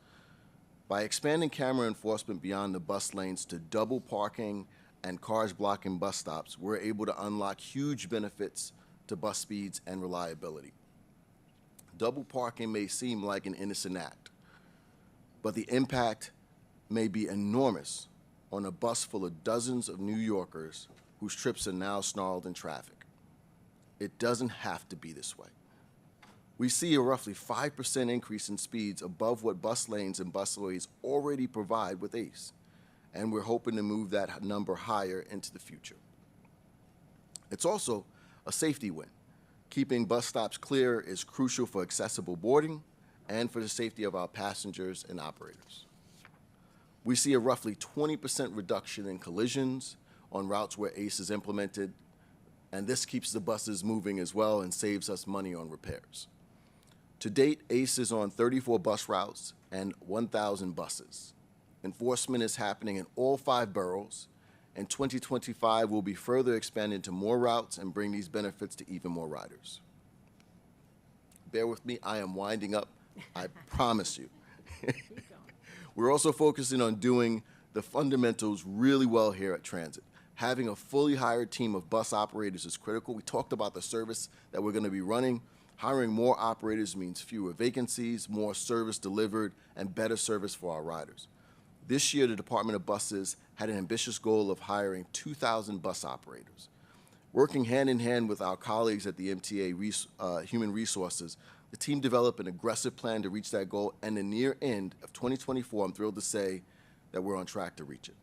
By expanding camera enforcement beyond the bus lanes to double parking and cars blocking bus stops, we're able to unlock huge benefits to bus speeds and reliability. Double parking may seem like an innocent act, but the impact may be enormous on a bus full of dozens of New Yorkers whose trips are now snarled in traffic. It doesn't have to be this way. We see a roughly 5% increase in speeds above what bus lanes and busways already provide with ACE, and we're hoping to move that number higher into the future. It's also a safety win. Keeping bus stops clear is crucial for accessible boarding and for the safety of our passengers and operators. We see a roughly 20% reduction in collisions on routes where ACE is implemented, and this keeps the buses moving as well and saves us money on repairs. To date, ACE is on 34 bus routes and 1,000 buses. Enforcement is happening in all 5 boroughs, and 2025 will be further expanded to more routes and bring these benefits to even more riders. Bear with me, I am winding up, I promise you. We're also focusing on doing the fundamentals really well here at Transit. Having a fully hired team of bus operators is critical. We talked about the service that we're going to be running. Hiring more operators means fewer vacancies, more service delivered, and better service for our riders. This year, the Department of Buses had an ambitious goal of hiring 2,000 bus operators. Working hand in hand with our colleagues at the MTA Human Resources, the team developed an aggressive plan to reach that goal, and the near end of 2024, I'm thrilled to say that we're on track to reach it.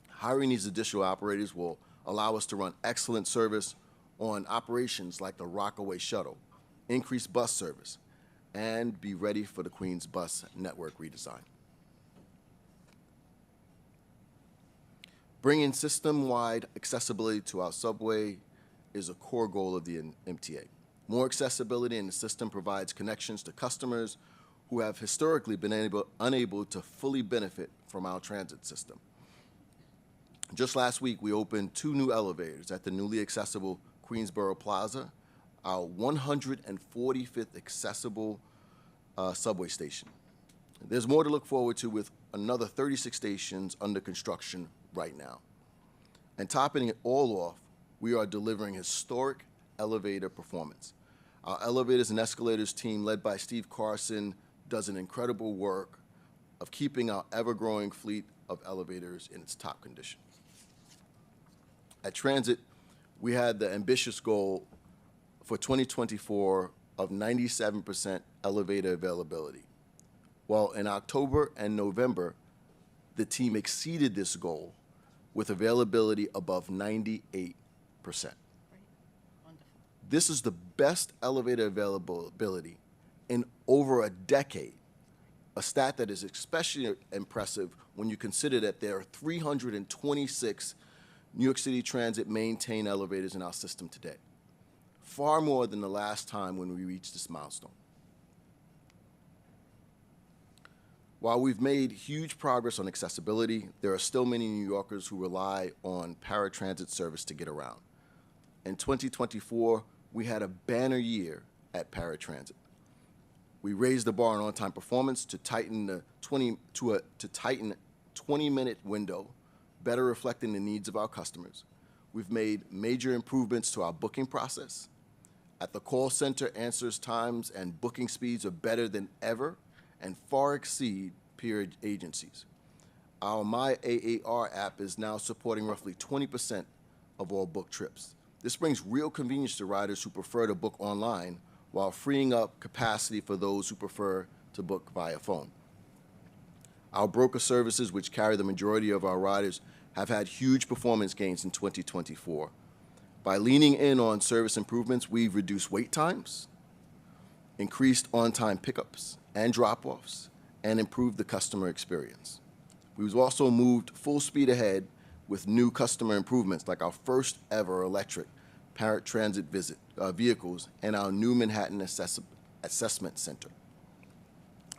Hiring these additional operators will allow us to run excellent service on operations like the Rockaway Shuttle, increase bus service, and be ready for the Queens bus network redesign. Bringing system-wide accessibility to our subway is a core goal of the MTA. More accessibility in the system provides connections to customers who have historically been unable to fully benefit from our transit system. Just last week, we opened 2 new elevators at the newly accessible Queensboro Plaza, our 145th accessible subway station. There's more to look forward to with another 36 stations under construction right now. And topping it all off, we are delivering historic elevator performance. Our elevators and escalators team, led by Steve Carson, does an incredible work of keeping our ever-growing fleet of elevators in its top condition. At Transit, we had the ambitious goal for 2024 of 97% elevator availability. Well, in October and November, the team exceeded this goal with availability above 98%. This is the best elevator availability in over a decade, a stat that is especially impressive when you consider that there are 326 New York City Transit maintained elevators in our system today, far more than the last time when we reached this milestone. While we've made huge progress on accessibility, there are still many New Yorkers who rely on paratransit service to get around. In 2024, we had a banner year at paratransit. We raised the bar on on-time performance to tighten the 20-minute window, better reflecting the needs of our customers. We've made major improvements to our booking process. At the call center, answers times and booking speeds are better than ever and far exceed peer agencies. Our My AAR app is now supporting roughly 20% of all booked trips. This brings real convenience to riders who prefer to book online while freeing up capacity for those who prefer to book via phone. Our broker services, which carry the majority of our riders, have had huge performance gains in 2024. By leaning in on service improvements, we've reduced wait times, increased on-time pickups and drop-offs, and improved the customer experience. We've also moved full speed ahead with new customer improvements like our first ever electric paratransit vehicles and our new Manhattan Assessment Center.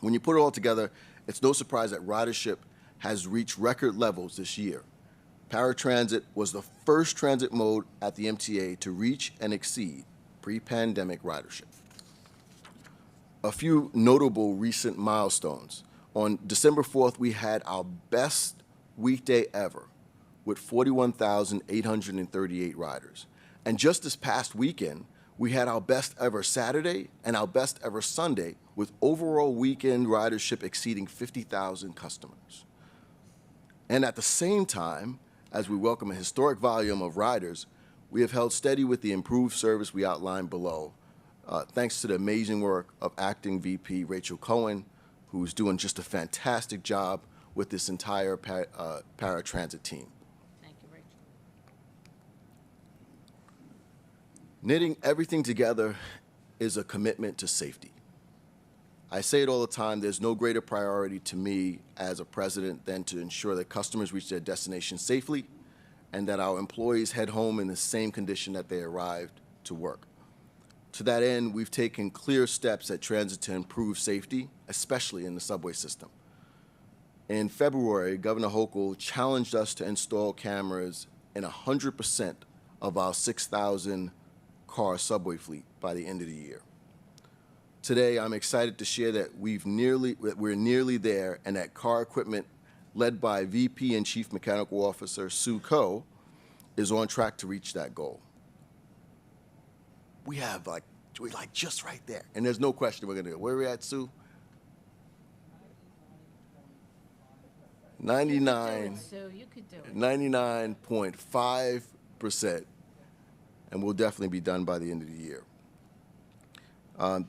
When you put it all together, it's no surprise that ridership has reached record levels this year. Paratransit was the first transit mode at the MTA to reach and exceed pre-pandemic ridership. A few notable recent milestones. On December 4th, we had our best weekday ever with 41,838 riders. And just this past weekend, we had our best ever Saturday and our best ever Sunday with overall weekend ridership exceeding 50,000 customers. And at the same time, as we welcome a historic volume of riders, we have held steady with the improved service we outlined below, thanks to the amazing work of Acting VP Rachel Cohen, who's doing just a fantastic job with this entire paratransit team. Thank you, Rachel. Knitting everything together is a commitment to safety. I say it all the time, there's no greater priority to me as a president than to ensure that customers reach their destination safely and that our employees head home in the same condition that they arrived to work. To that end, we've taken clear steps at Transit to improve safety, especially in the subway system. In February, Governor Hochul challenged us to install cameras in 100% of our 6,000-car subway fleet by the end of the year. Today, I'm excited to share that we're nearly there and that car equipment led by VP and Chief Mechanical Officer Sue Coe is on track to reach that goal. We're just right there. And there's no question we're going to go. Where are we at, Sue? 99.5%. And we'll definitely be done by the end of the year.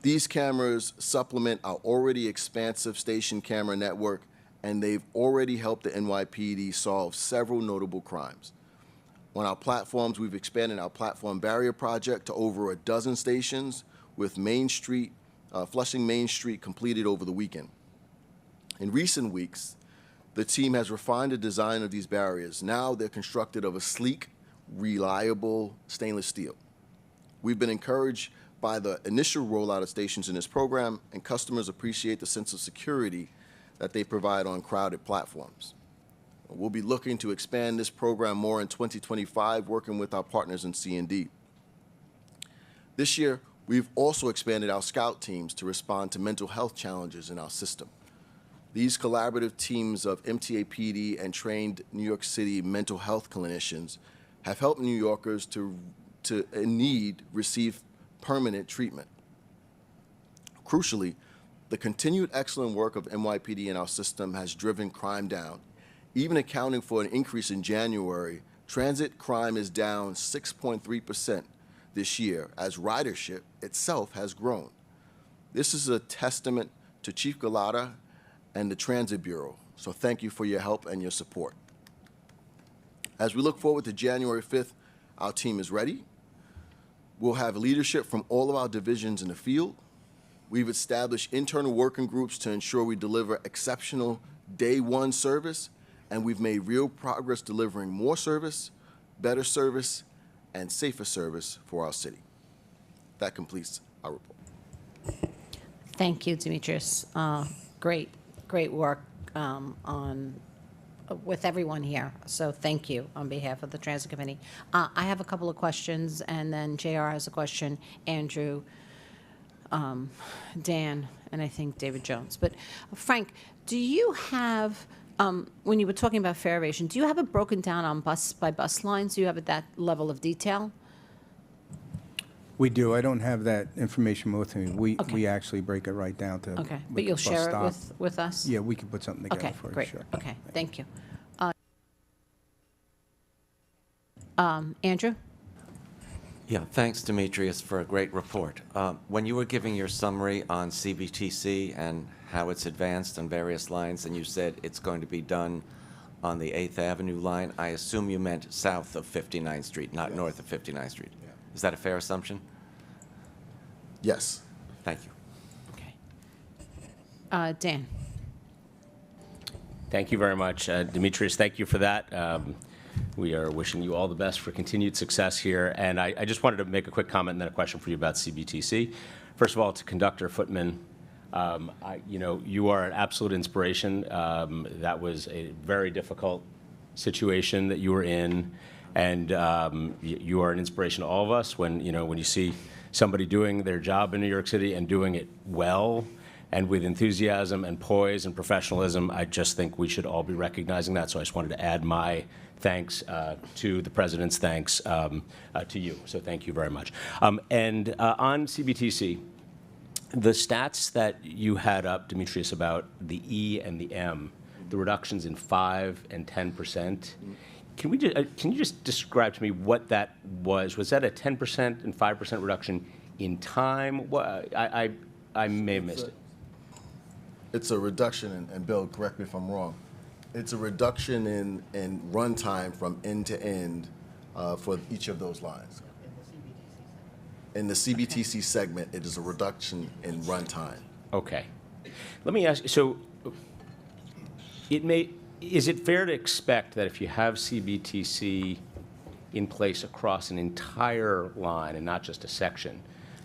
These cameras supplement our already expansive station camera network, and they've already helped the NYPD solve several notable crimes. On our platforms, we've expanded our platform barrier project to over a dozen stations, with Flushing Main Street completed over the weekend. In recent weeks, the team has refined the design of these barriers. Now they're constructed of a sleek, reliable stainless steel. We've been encouraged by the initial rollout of stations in this program, and customers appreciate the sense of security that they provide on crowded platforms. We'll be looking to expand this program more in 2025, working with our partners in C&D. This year, we've also expanded our scout teams to respond to mental health challenges in our system. These collaborative teams of MTA PD and trained New York City mental health clinicians have helped New Yorkers to in need receive permanent treatment. Crucially, the continued excellent work of NYPD in our system has driven crime down. Even accounting for an increase in January, transit crime is down 6.3% this year as ridership itself has grown. This is a testament to Chief Galata and the Transit Bureau, so thank you for your help and your support. As we look forward to January 5th, our team is ready. We'll have leadership from all of our divisions in the field. We've established internal working groups to ensure we deliver exceptional day one service, and we've made real progress delivering more service, better service, and safer service for our city. That completes our report. Thank you, Demetrius. Great work with everyone here. So thank you on behalf of the Transit Committee. I have a couple of questions, and then JR has a question, Andrew, Dan, and I think David Jones. But Frank, do you have, when you were talking about fare evasion, do you have it broken down on bus by bus lines? Do you have it that level of detail? We do. I don't have that information with me. Okay. We actually break it right down to. Okay, with but the you'll bus share stop. it with us? Yeah, we can put something together Okay, for you, great. sure. Okay, thank you. Andrew? Yeah, thanks, Demetrius, for a great report. When you were giving your summary on CBTC and how it's advanced on various lines, and you said it's going to be done on the 8th Avenue line, I assume you meant south of 59th Street, not north of 59th Street. Yeah. Is that a fair assumption? Yes. Thank you. Dan? Thank you very much. Demetrius, thank you for that. We are wishing you all the best for continued success here. And I just wanted to make a quick comment and then a question for you about CBTC. First of all, to Conductor Footman, you are an absolute inspiration. That was a very difficult situation that you were in, and you are an inspiration to all of us. When you see somebody doing their job in New York City and doing it well and with enthusiasm and poise and professionalism, I just think we should all be recognizing that. So I just wanted to add my thanks to the president's thanks to you. So thank you very much. And on CBTC, the stats that you had up, Demetrius, about the E and the M, the reductions in 5 and 10%, can you just describe to me what that was? Was that a 10% and 5% reduction in time? I may have missed it. It's a reduction, and Bill, correct me if I'm wrong, it's a reduction in runtime from end to end for each of those lines. In the CBTC segment, it is a reduction in runtime. Okay. Let me ask you, so is it fair to expect that if you have CBTC in place across an entire line and not just a section,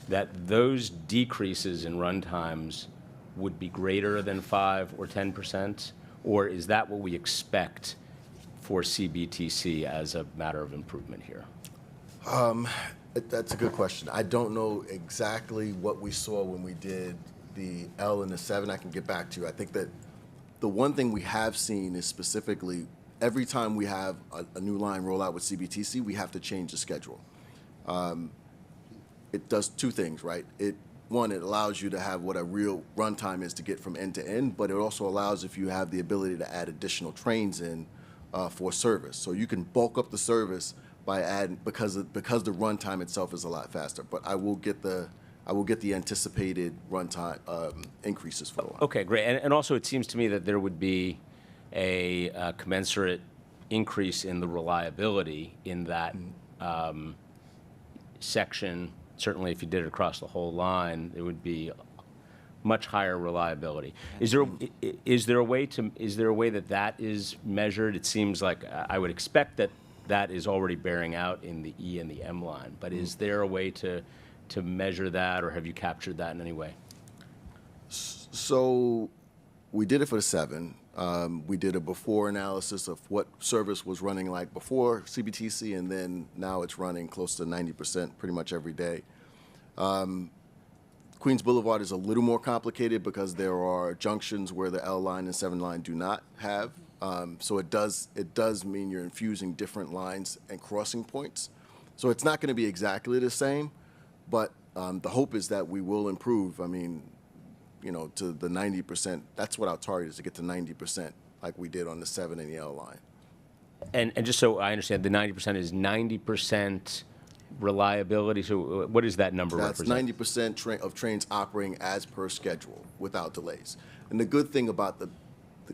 that those decreases in runtimes would be greater than 5 or 10%? Or is that what we expect for CBTC as a matter of improvement here? That's a good question. I don't know exactly what we saw when we did the L and the 7. I can get back to you. I think that the one thing we have seen is specifically every time we have a new line roll out with CBTC, we have to change the schedule. It does two things, right? One, it allows you to have what a real runtime is to get from end to end, but it also allows if you have the ability to add additional trains in for service. So you can bulk up the service by adding, because the runtime itself is a lot faster. But I will get the anticipated runtime increases for the line. Okay, great. And also it seems to me that there would be a commensurate increase in the reliability in that section. Certainly, if you did it across the whole line, it would be much higher reliability. Is there a way that is measured? It seems like I would expect that is already bearing out in the E and the M line. But is there a way to measure that, or have you captured that in any way? So we did it for the 7. We did a before analysis of what service was running like before CBTC, and then now it's running close to 90% pretty much every day. Queens Boulevard is a little more complicated because there are junctions where the L line and 7 line do not have. So it does mean you're infusing different lines and crossing points. So it's not going to be exactly the same, but the hope is that we will improve. I mean, you know, to the 90%. That's what our target is, to get to 90%, like we did on the 7 and the L line. And just so I understand, the 90% is 90% reliability. So what does that number That's represent? 90% of trains operating as per schedule without delays. And the good thing about the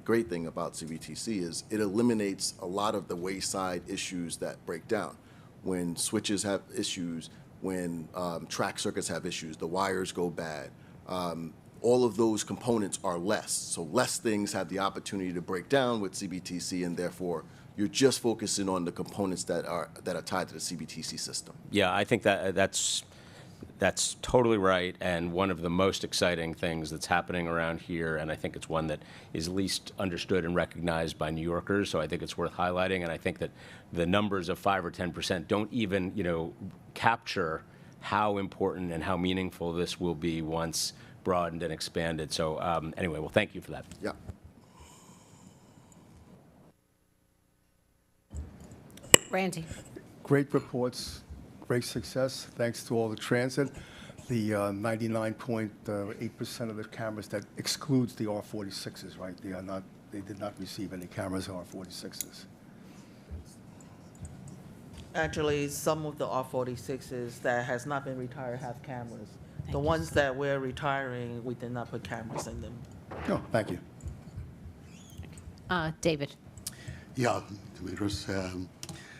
great thing about CBTC is it eliminates a lot of the wayside issues that break down. When switches have issues, when track circuits have issues, the wires go bad. All of those components are less. So less things have the opportunity to break down with CBTC, and therefore you're just focusing on the components that are tied to the CBTC system. Yeah, I think that's totally right, and one of the most exciting things that's happening around here, and I think it's one that is least understood and recognized by New Yorkers, so I think it's worth highlighting, and I think that the numbers of 5 or 10% don't even, capture how important and how meaningful this will be once broadened and expanded. So anyway, well, thank you for that. Yeah. Randy. Great reports, great success, thanks to all the transit. The 99.8% of the cameras, that excludes the R46s, right? They did not receive any cameras R46s. Actually, some of the R46s that has not been retired have cameras. The ones that we're retiring, we did not put cameras in them. Oh, thank you. David. Yeah, Demetrius,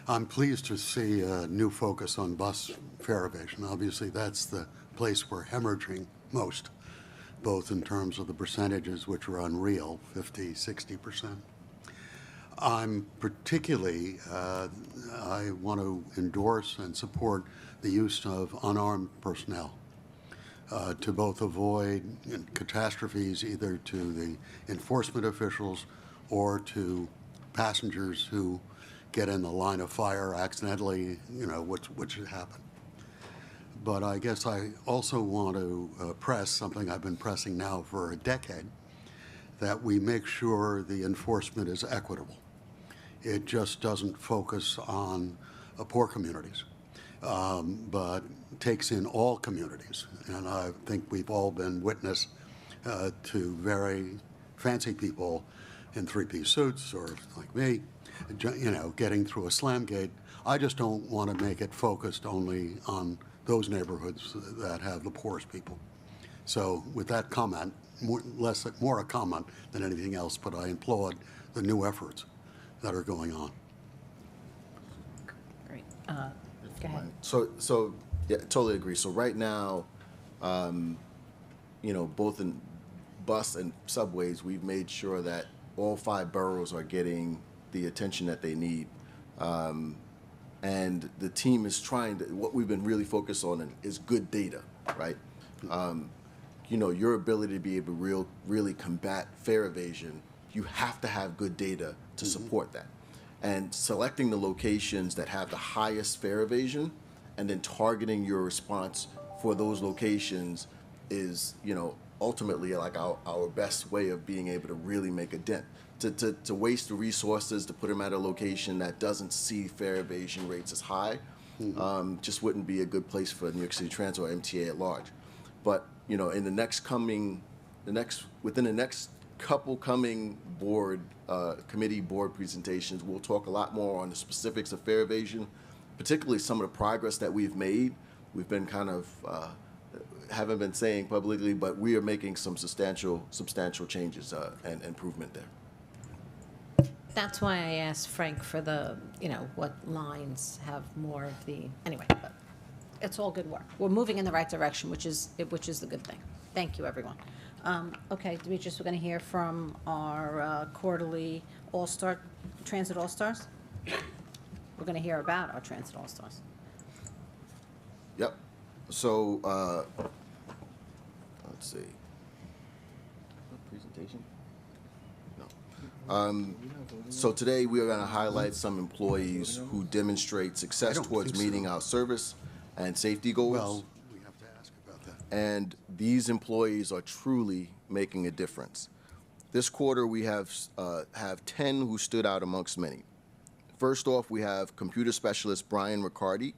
I'm pleased to see a new focus on bus fare evasion. Obviously, that's the place we're hemorrhaging most, both in terms of the percentages, which are unreal, 50, 60%. I'm particularly, I want to endorse and support the use of unarmed personnel to both avoid catastrophes either to the enforcement officials or to passengers who get in the line of fire accidentally, which has happened. But I guess I also want to press something I've been pressing now for a decade, that we make sure the enforcement is equitable. It just doesn't focus on poor communities, but takes in all communities. And I think we've all been witness to very fancy people in three-piece suits, or like me, getting through a slam gate. I just don't want to make it focused only on those neighborhoods that have the poorest people. So with that comment, more a comment than anything else, but I applaud the new efforts that are going on. Great. Go ahead. So yeah, totally agree. So right now, both in bus and subways, we've made sure that all 5 boroughs are getting the attention that they need. And the team is trying to, what we've been really focused on is good data, right? Your ability to be able to really combat fare evasion, you have to have good data to support that. And selecting the locations that have the highest fare evasion and then targeting your response for those locations is, ultimately like our best way of being able to really make a dent. To waste the resources to put them at a location that doesn't see fare evasion rates as high, just wouldn't be a good place for New York City Transit or MTA at large. But in within the next couple coming committee board presentations, we'll talk a lot more on the specifics of fare evasion, particularly some of the progress that we've made. We've been kind of haven't been saying publicly, but we are making some substantial changes and improvement there. That's why I asked Frank for the, what lines have more of the, anyway, but it's all good work. We're moving in the right direction, which is the good thing. Thank you, everyone. Okay, Demetrius, we're going to hear from our quarterly Transit All-Stars. We're going to hear about our Transit All-Stars. Yep. So, let's see. Presentation? No. So today we are going to highlight some employees who demonstrate success towards meeting our service and safety goals. Well, we have to ask about that. And these employees are truly making a difference. This quarter we have 10 who stood out amongst many. First off, we have computer specialist Brian Riccardi.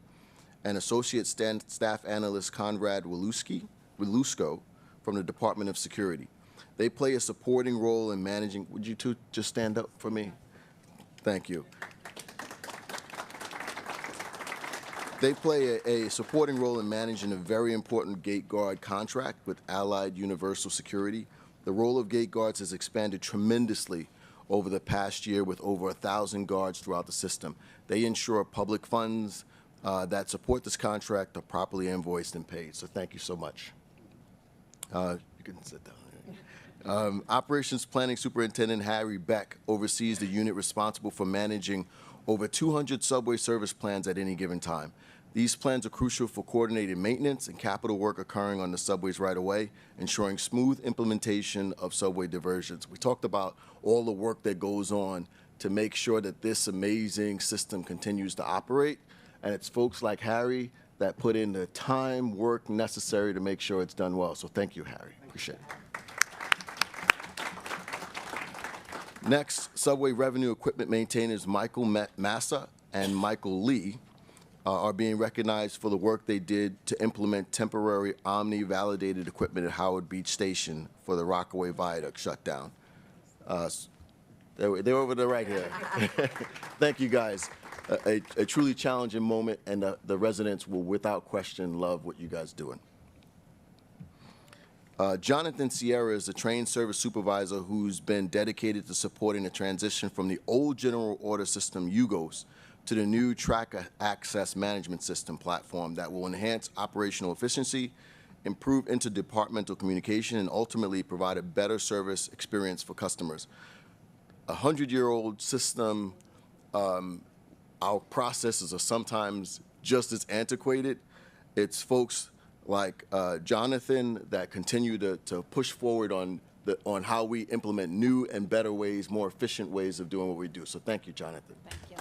and Associate Staff Analyst Conrad Wilusko from the Department of Security. They play a supporting role in managing. Would you two just stand up for me? Thank you. They play a supporting role in managing a very important gate guard contract with Allied Universal Security. The role of gate guards has expanded tremendously over the past year with over 1,000 guards throughout the system. They ensure public funds that support this contract are properly invoiced and paid. So thank you so much. You can sit down. Operations Planning Superintendent Harry Beck oversees the unit responsible for managing over 200 subway service plans at any given time. These plans are crucial for coordinated maintenance and capital work occurring on the subways right away, ensuring smooth implementation of subway diversions. We talked about all the work that goes on to make sure that this amazing system continues to operate, and it's folks like Harry that put in the time, work necessary to make sure it's done well. So thank you, Harry. Appreciate it. Next, subway revenue equipment maintainers Michael Massa and Michael Lee are being recognized for the work they did to implement temporary Omni-validated equipment at Howard Beach Station for the Rockaway Viaduct shutdown. They're over to the right here. Thank you, guys. A truly challenging moment, and the residents will, without question, love what you guys are doing. Jonathan Sierra is a trained service supervisor who's been dedicated to supporting the transition from the old general order system, UGOS, to the new track access management system platform that will enhance operational efficiency, improve interdepartmental communication, and ultimately provide a better service experience for customers. A 100-year-old system, our processes are sometimes just as antiquated. It's folks like Jonathan that continue to push forward on how we implement new and better ways, more efficient ways of doing what we do. So thank you, Jonathan. Thank you.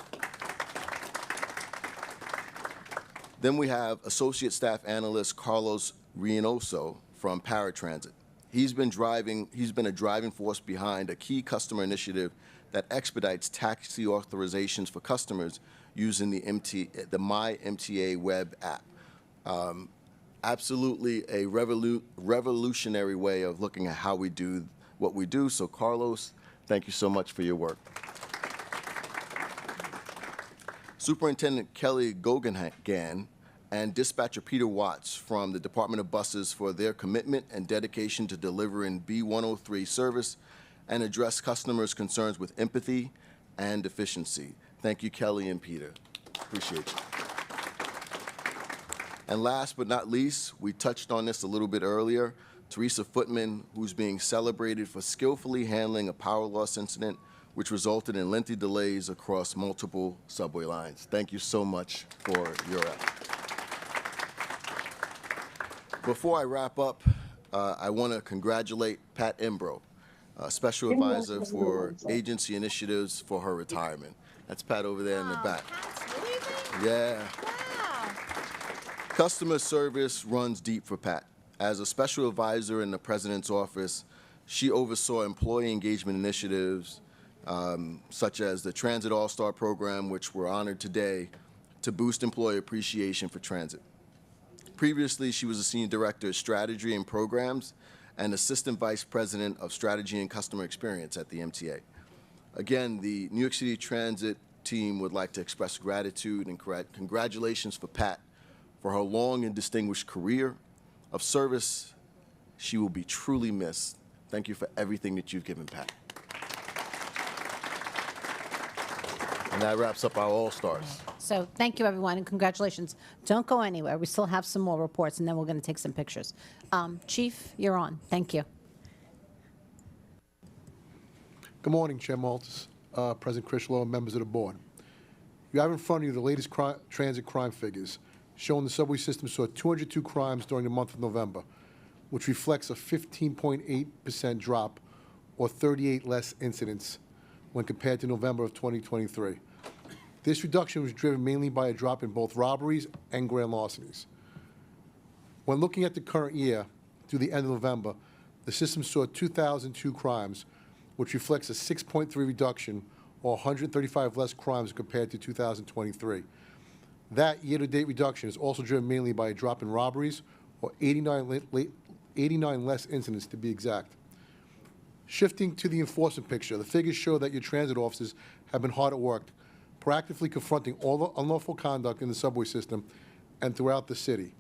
Then we have Associate Staff Analyst Carlos Reynoso from Paratransit. He's been a driving force behind a key customer initiative that expedites taxi authorizations for customers using the My MTA web app. Absolutely a revolutionary way of looking at how we do what we do. So Carlos, thank you so much for your work. Superintendent Kelly Gogan and Dispatcher Peter Watts from the Department of Buses for their commitment and dedication to delivering B103 service and address customers' concerns with empathy and efficiency. Thank you, Kelly and Peter. Appreciate you. And last but not least, we touched on this a little bit earlier, Teresa Footman, who's being celebrated for skillfully handling a power loss incident which resulted in lengthy delays across multiple subway lines. Thank you so much for your effort. Before I wrap up, I want to congratulate Pat Imbro, Special Advisor for Agency Initiatives, for her retirement. That's Pat over there in the back. Pat's leaving? Yeah. Wow. Customer service runs deep for Pat. As a special advisor in the President's office, she oversaw employee engagement initiatives such as the Transit All-Star Program, which we're honored today, to boost employee appreciation for transit. Previously, she was a Senior Director of Strategy and Programs and Assistant Vice President of Strategy and Customer Experience at the MTA. Again, the New York City Transit team would like to express gratitude and congratulations for Pat for her long and distinguished career of service. She will be truly missed. Thank you for everything that you've given, Pat. And that wraps up our All-Stars. So thank you, everyone, and congratulations. Don't go anywhere. We still have some more reports, and then we're going to take some pictures. Chief, you're on. Thank you. Good morning, Chair Maltus, President Krishlow, and members of the board. You have in front of you the latest transit crime figures, showing the subway system saw 202 crimes during the month of November, which reflects a 15.8% drop or 38 less incidents when compared to November of 2023. This reduction was driven mainly by a drop in both robberies and grand larcenies. When looking at the current year, through the end of November, the system saw 2,002 crimes, which reflects a 6.3 reduction or 135 less crimes compared to 2023. That year-to-date reduction is also driven mainly by a drop in robberies, or 89 less incidents to be exact. Shifting to the enforcement picture, the figures show that your transit officers have been hard at work, proactively confronting all the unlawful conduct in the subway system and throughout the city.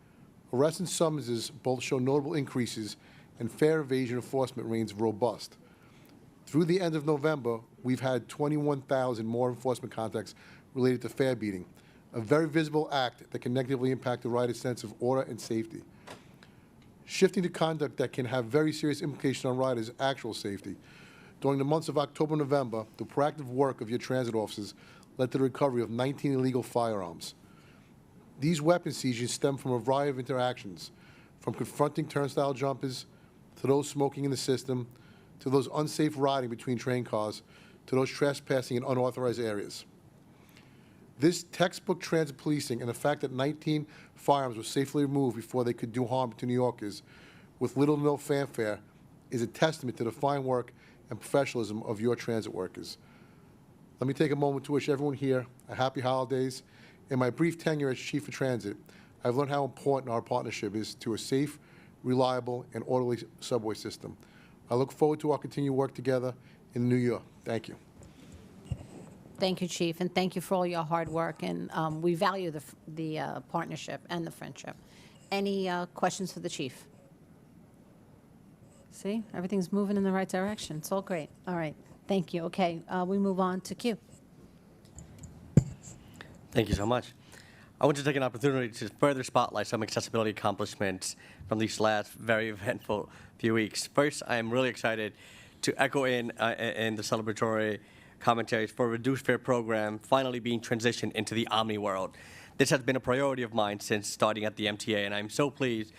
Arrests and summonses both show notable increases, and fare evasion enforcement remains robust. Through the end of November, we've had 21,000 more enforcement contacts related to fare beating, a very visible act that can negatively impact the rider's sense of order and safety. Shifting to conduct that can have very serious implications on riders' actual safety. During the months of October and November, the proactive work of your transit officers led to the recovery of 19 illegal firearms. These weapon seizures stem from a variety of interactions, from confronting turnstile jumpers, to those smoking in the system, to those unsafe riding between train cars, to those trespassing in unauthorized areas. This textbook transit policing and the fact that 19 firearms were safely removed before they could do harm to New Yorkers with little to no fanfare is a testament to the fine work and professionalism of your transit workers. Let me take a moment to wish everyone here a happy holidays. In my brief tenure as Chief of Transit, I've learned how important our partnership is to a safe, reliable, and orderly subway system. I look forward to our continued work together in the new year. Thank you. Thank you, Chief, and thank you for all your hard work, and we value the partnership and the friendship. Any questions for the Chief? See, everything's moving in the right direction. It's all great. All right, thank you. Okay, we move on to Q. Thank you so much. I want to take an opportunity to further spotlight some accessibility accomplishments from these last very eventful few weeks. First, I am really excited to echo in the celebratory commentaries for a reduced fare program finally being transitioned into the Omni world. This has been a priority of mine since starting at the MTA, and I'm so pleased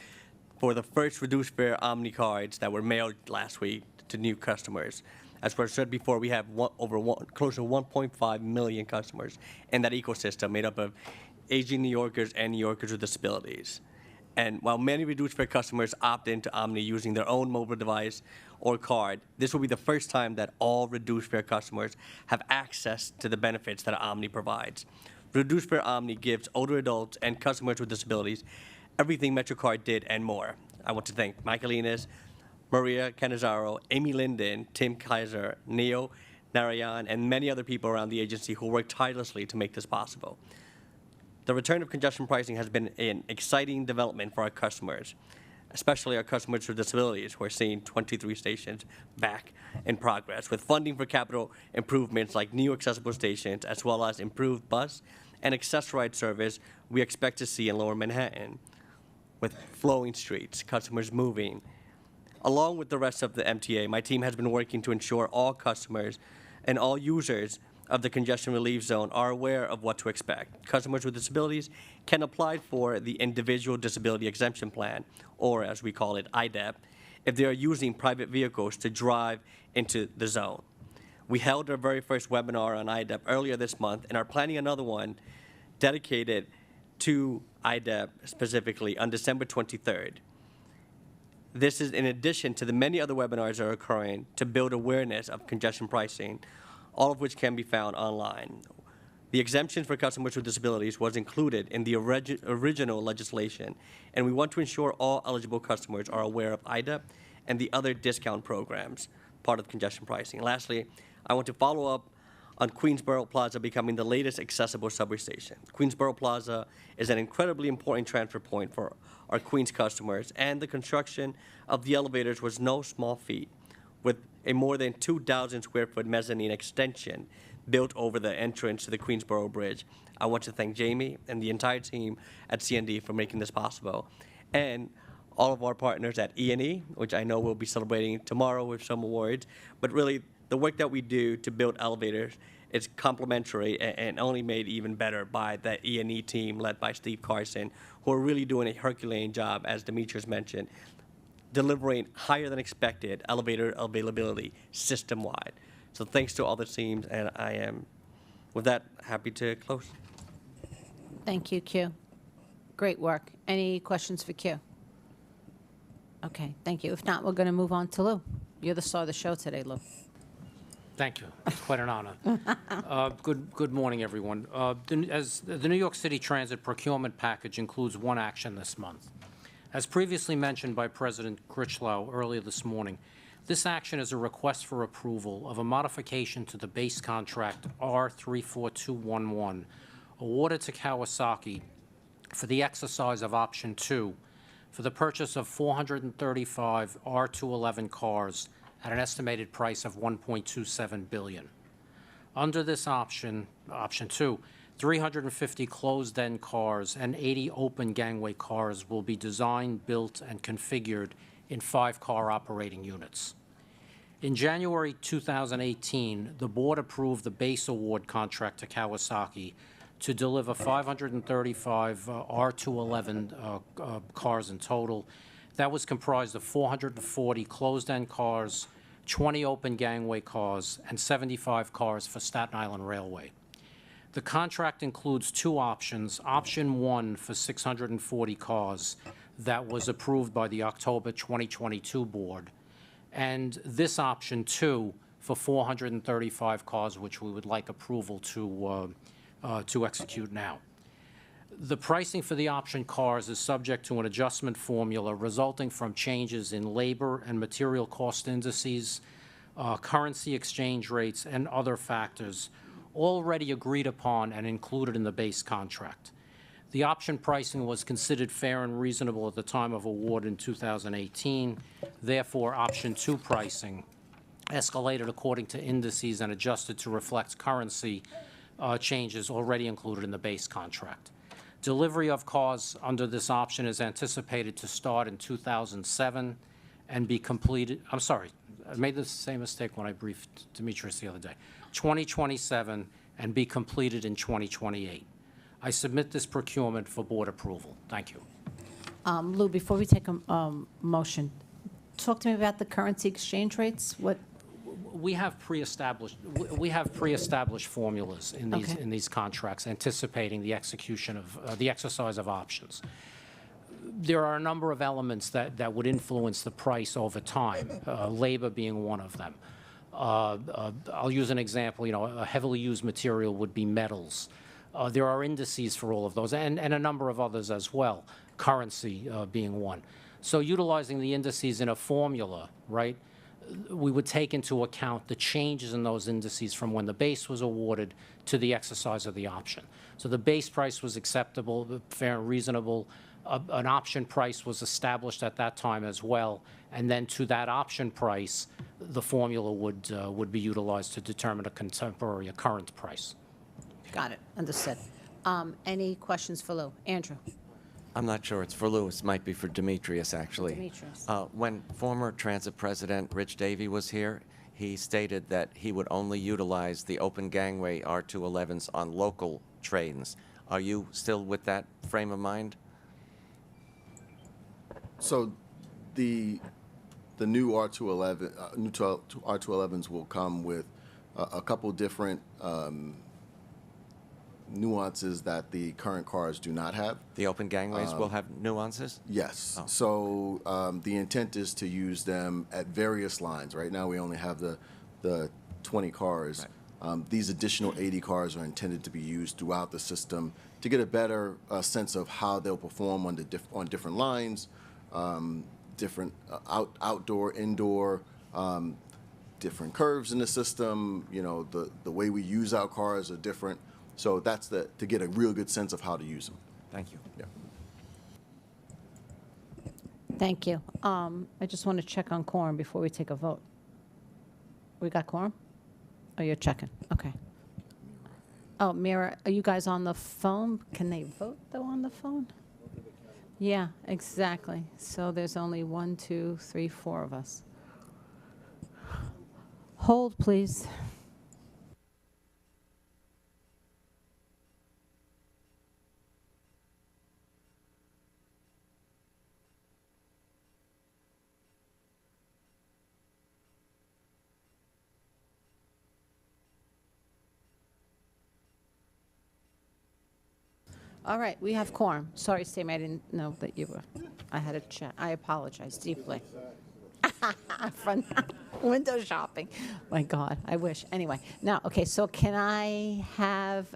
for the first reduced fare Omni cards that were mailed last week to new customers. As I said before, we have close to 1.5 million customers in that ecosystem made up of aging New Yorkers and New Yorkers with disabilities. And while many reduced fare customers opt into Omni using their own mobile device or card, this will be the first time that all reduced fare customers have access to the benefits that Omni provides. Reduced fare Omni gives older adults and customers with disabilities everything MetroCard did and more. I want to thank Michael Enos, Maria Canizaro, Amy Linden, Tim Kaiser, Neo Narayan, and many other people around the agency who worked tirelessly to make this possible. The return of congestion pricing has been an exciting development for our customers, especially our customers with disabilities. We're seeing 23 stations back in progress, with funding for capital improvements like new accessible stations, as well as improved bus and access-ride service we expect to see in Lower Manhattan, with flowing streets, customers moving. Along with the rest of the MTA, my team has been working to ensure all customers and all users of the congestion relief zone are aware of what to expect. Customers with disabilities can apply for the Individual Disability Exemption Plan, or as we call it, IDEP, if they are using private vehicles to drive into the zone. We held our very first webinar on IDEP earlier this month and are planning another one dedicated to IDEP specifically on December 23rd. This is in addition to the many other webinars that are occurring to build awareness of congestion pricing, all of which can be found online. The exemption for customers with disabilities was included in the original legislation, and we want to ensure all eligible customers are aware of IDEP and the other discount programs, part of congestion pricing. Lastly, I want to follow up on Queensboro Plaza becoming the latest accessible subway station. Queensboro Plaza is an incredibly important transfer point for our Queens customers, and the construction of the elevators was no small feat, with a more than 2,000 square foot mezzanine extension built over the entrance to the Queensboro Bridge. I want to thank Jamie and the entire team at CND for making this possible, and all of our partners at E&E, which I know we'll be celebrating tomorrow with some awards, but really the work that we do to build elevators is complementary and only made even better by the E&E team led by Steve Carson, who are really doing a Herculean job, as Demetrius mentioned, delivering higher than expected elevator availability system-wide. So thanks to all the teams, and I am, with that, happy to close. Thank you, Q. Great work. Any questions for Q? Okay, thank you. If not, we're going to move on to Lou. You're the star of the show today, Lou. Thank you. It's quite an honor. Good morning, everyone. As the New York City Transit procurement package includes one action this month. As previously mentioned by President Critchlow earlier this morning, this action is a request for approval of a modification to the base contract R34211 awarded to Kawasaki for the exercise of Option 2 for the purchase of 435 R211 cars at an estimated price of $1.27 billion. Under this option, Option 2, 350 closed-end cars and 80 open gangway cars will be designed, built, and configured in 5-car operating units. In January 2018, the board approved the base award contract to Kawasaki to deliver 535 R211 cars in total. That was comprised of 440 closed-end cars, 20 open gangway cars, and 75 cars for Staten Island Railway. The contract includes 2 options. Option 1 for 640 cars that was approved by the October 2022 board, and this Option 2 for 435 cars, which we would like approval to execute now. The pricing for the option cars is subject to an adjustment formula resulting from changes in labor and material cost indices, currency exchange rates, and other factors already agreed upon and included in the base contract. The option pricing was considered fair and reasonable at the time of award in 2018. Therefore, Option 2 pricing escalated according to indices and adjusted to reflect currency changes already included in the base contract. Delivery of cars under this option is anticipated to start in 2007 and be completed, I'm sorry, I made the same mistake when I briefed Demetrius the other day, 2027 and be completed in 2028. I submit this procurement for board approval. Thank you. Lou, before we take a motion, talk to me about the currency exchange rates. What? We have pre-established formulas in these in these contracts anticipating the execution of the exercise of options. There are a number of elements that would influence the price over time, labor being one of them. I'll use an example. You know, a heavily used material would be metals. There are indices for all of those, and a number of others as well, currency being one. So utilizing the indices in a formula, right, we would take into account the changes in those indices from when the base was awarded to the exercise of the option. So the base price was acceptable, fair and reasonable. An option price was established at that time as well, and then to that option price, the formula would be utilized to determine a contemporary, a current price. Got it. Understood. Any questions for Lou? Andrew? I'm not sure it's for Louis. Might be for Demetrius, actually. Demetrius. When former transit president Rich Davey was here, he stated that he would only utilize the open gangway R211s on local trains. Are you still with that frame of mind? So the new R211, new R211s will come with a couple different nuances that the current cars do not have. The open gangways will have nuances? Yes. Oh. So the intent is to use them at various lines. Right now we only have the 20 cars. Right. These additional 80 cars are intended to be used throughout the system to get a better sense of how they'll perform on different lines, different outdoor, indoor, different curves in the system. You know, the way we use our cars are different. So that's to get a real good sense of how to use them. Thank you. Yeah. Thank you. I just want to check on quorum before we take a vote. We got quorum? Oh, you're checking. Okay. Oh, Mira, are you guys on the phone? Can they vote, though, on the phone? Yeah, exactly. So there's only 1, 2, 3, 4 of us. Hold, please. All right, we have quorum. Sorry, Sam, I didn't know that you were. I had a chat. I apologize deeply. Front window shopping. My God, I wish. Anyway, now, okay, so can I have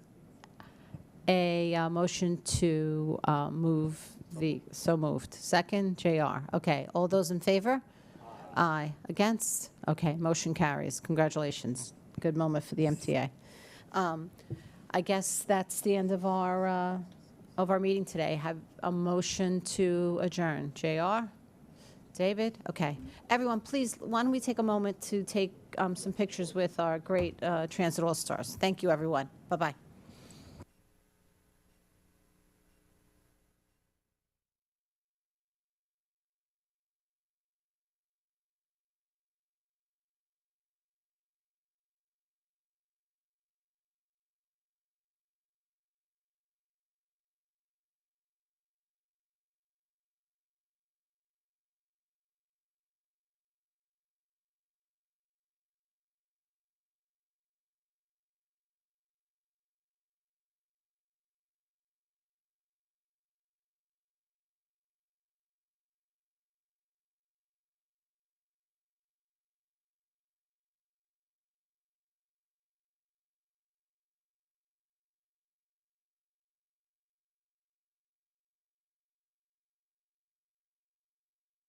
a motion to move so moved? Second, JR. Okay, all those in favor? Aye. Against? Okay, motion carries. Congratulations. Good moment for the MTA. I guess that's the end of our meeting today. Have a motion to adjourn. JR? David? Okay. Everyone, please, why don't we take a moment to take some pictures with our great Transit All-Stars. Thank you, everyone. Bye-bye.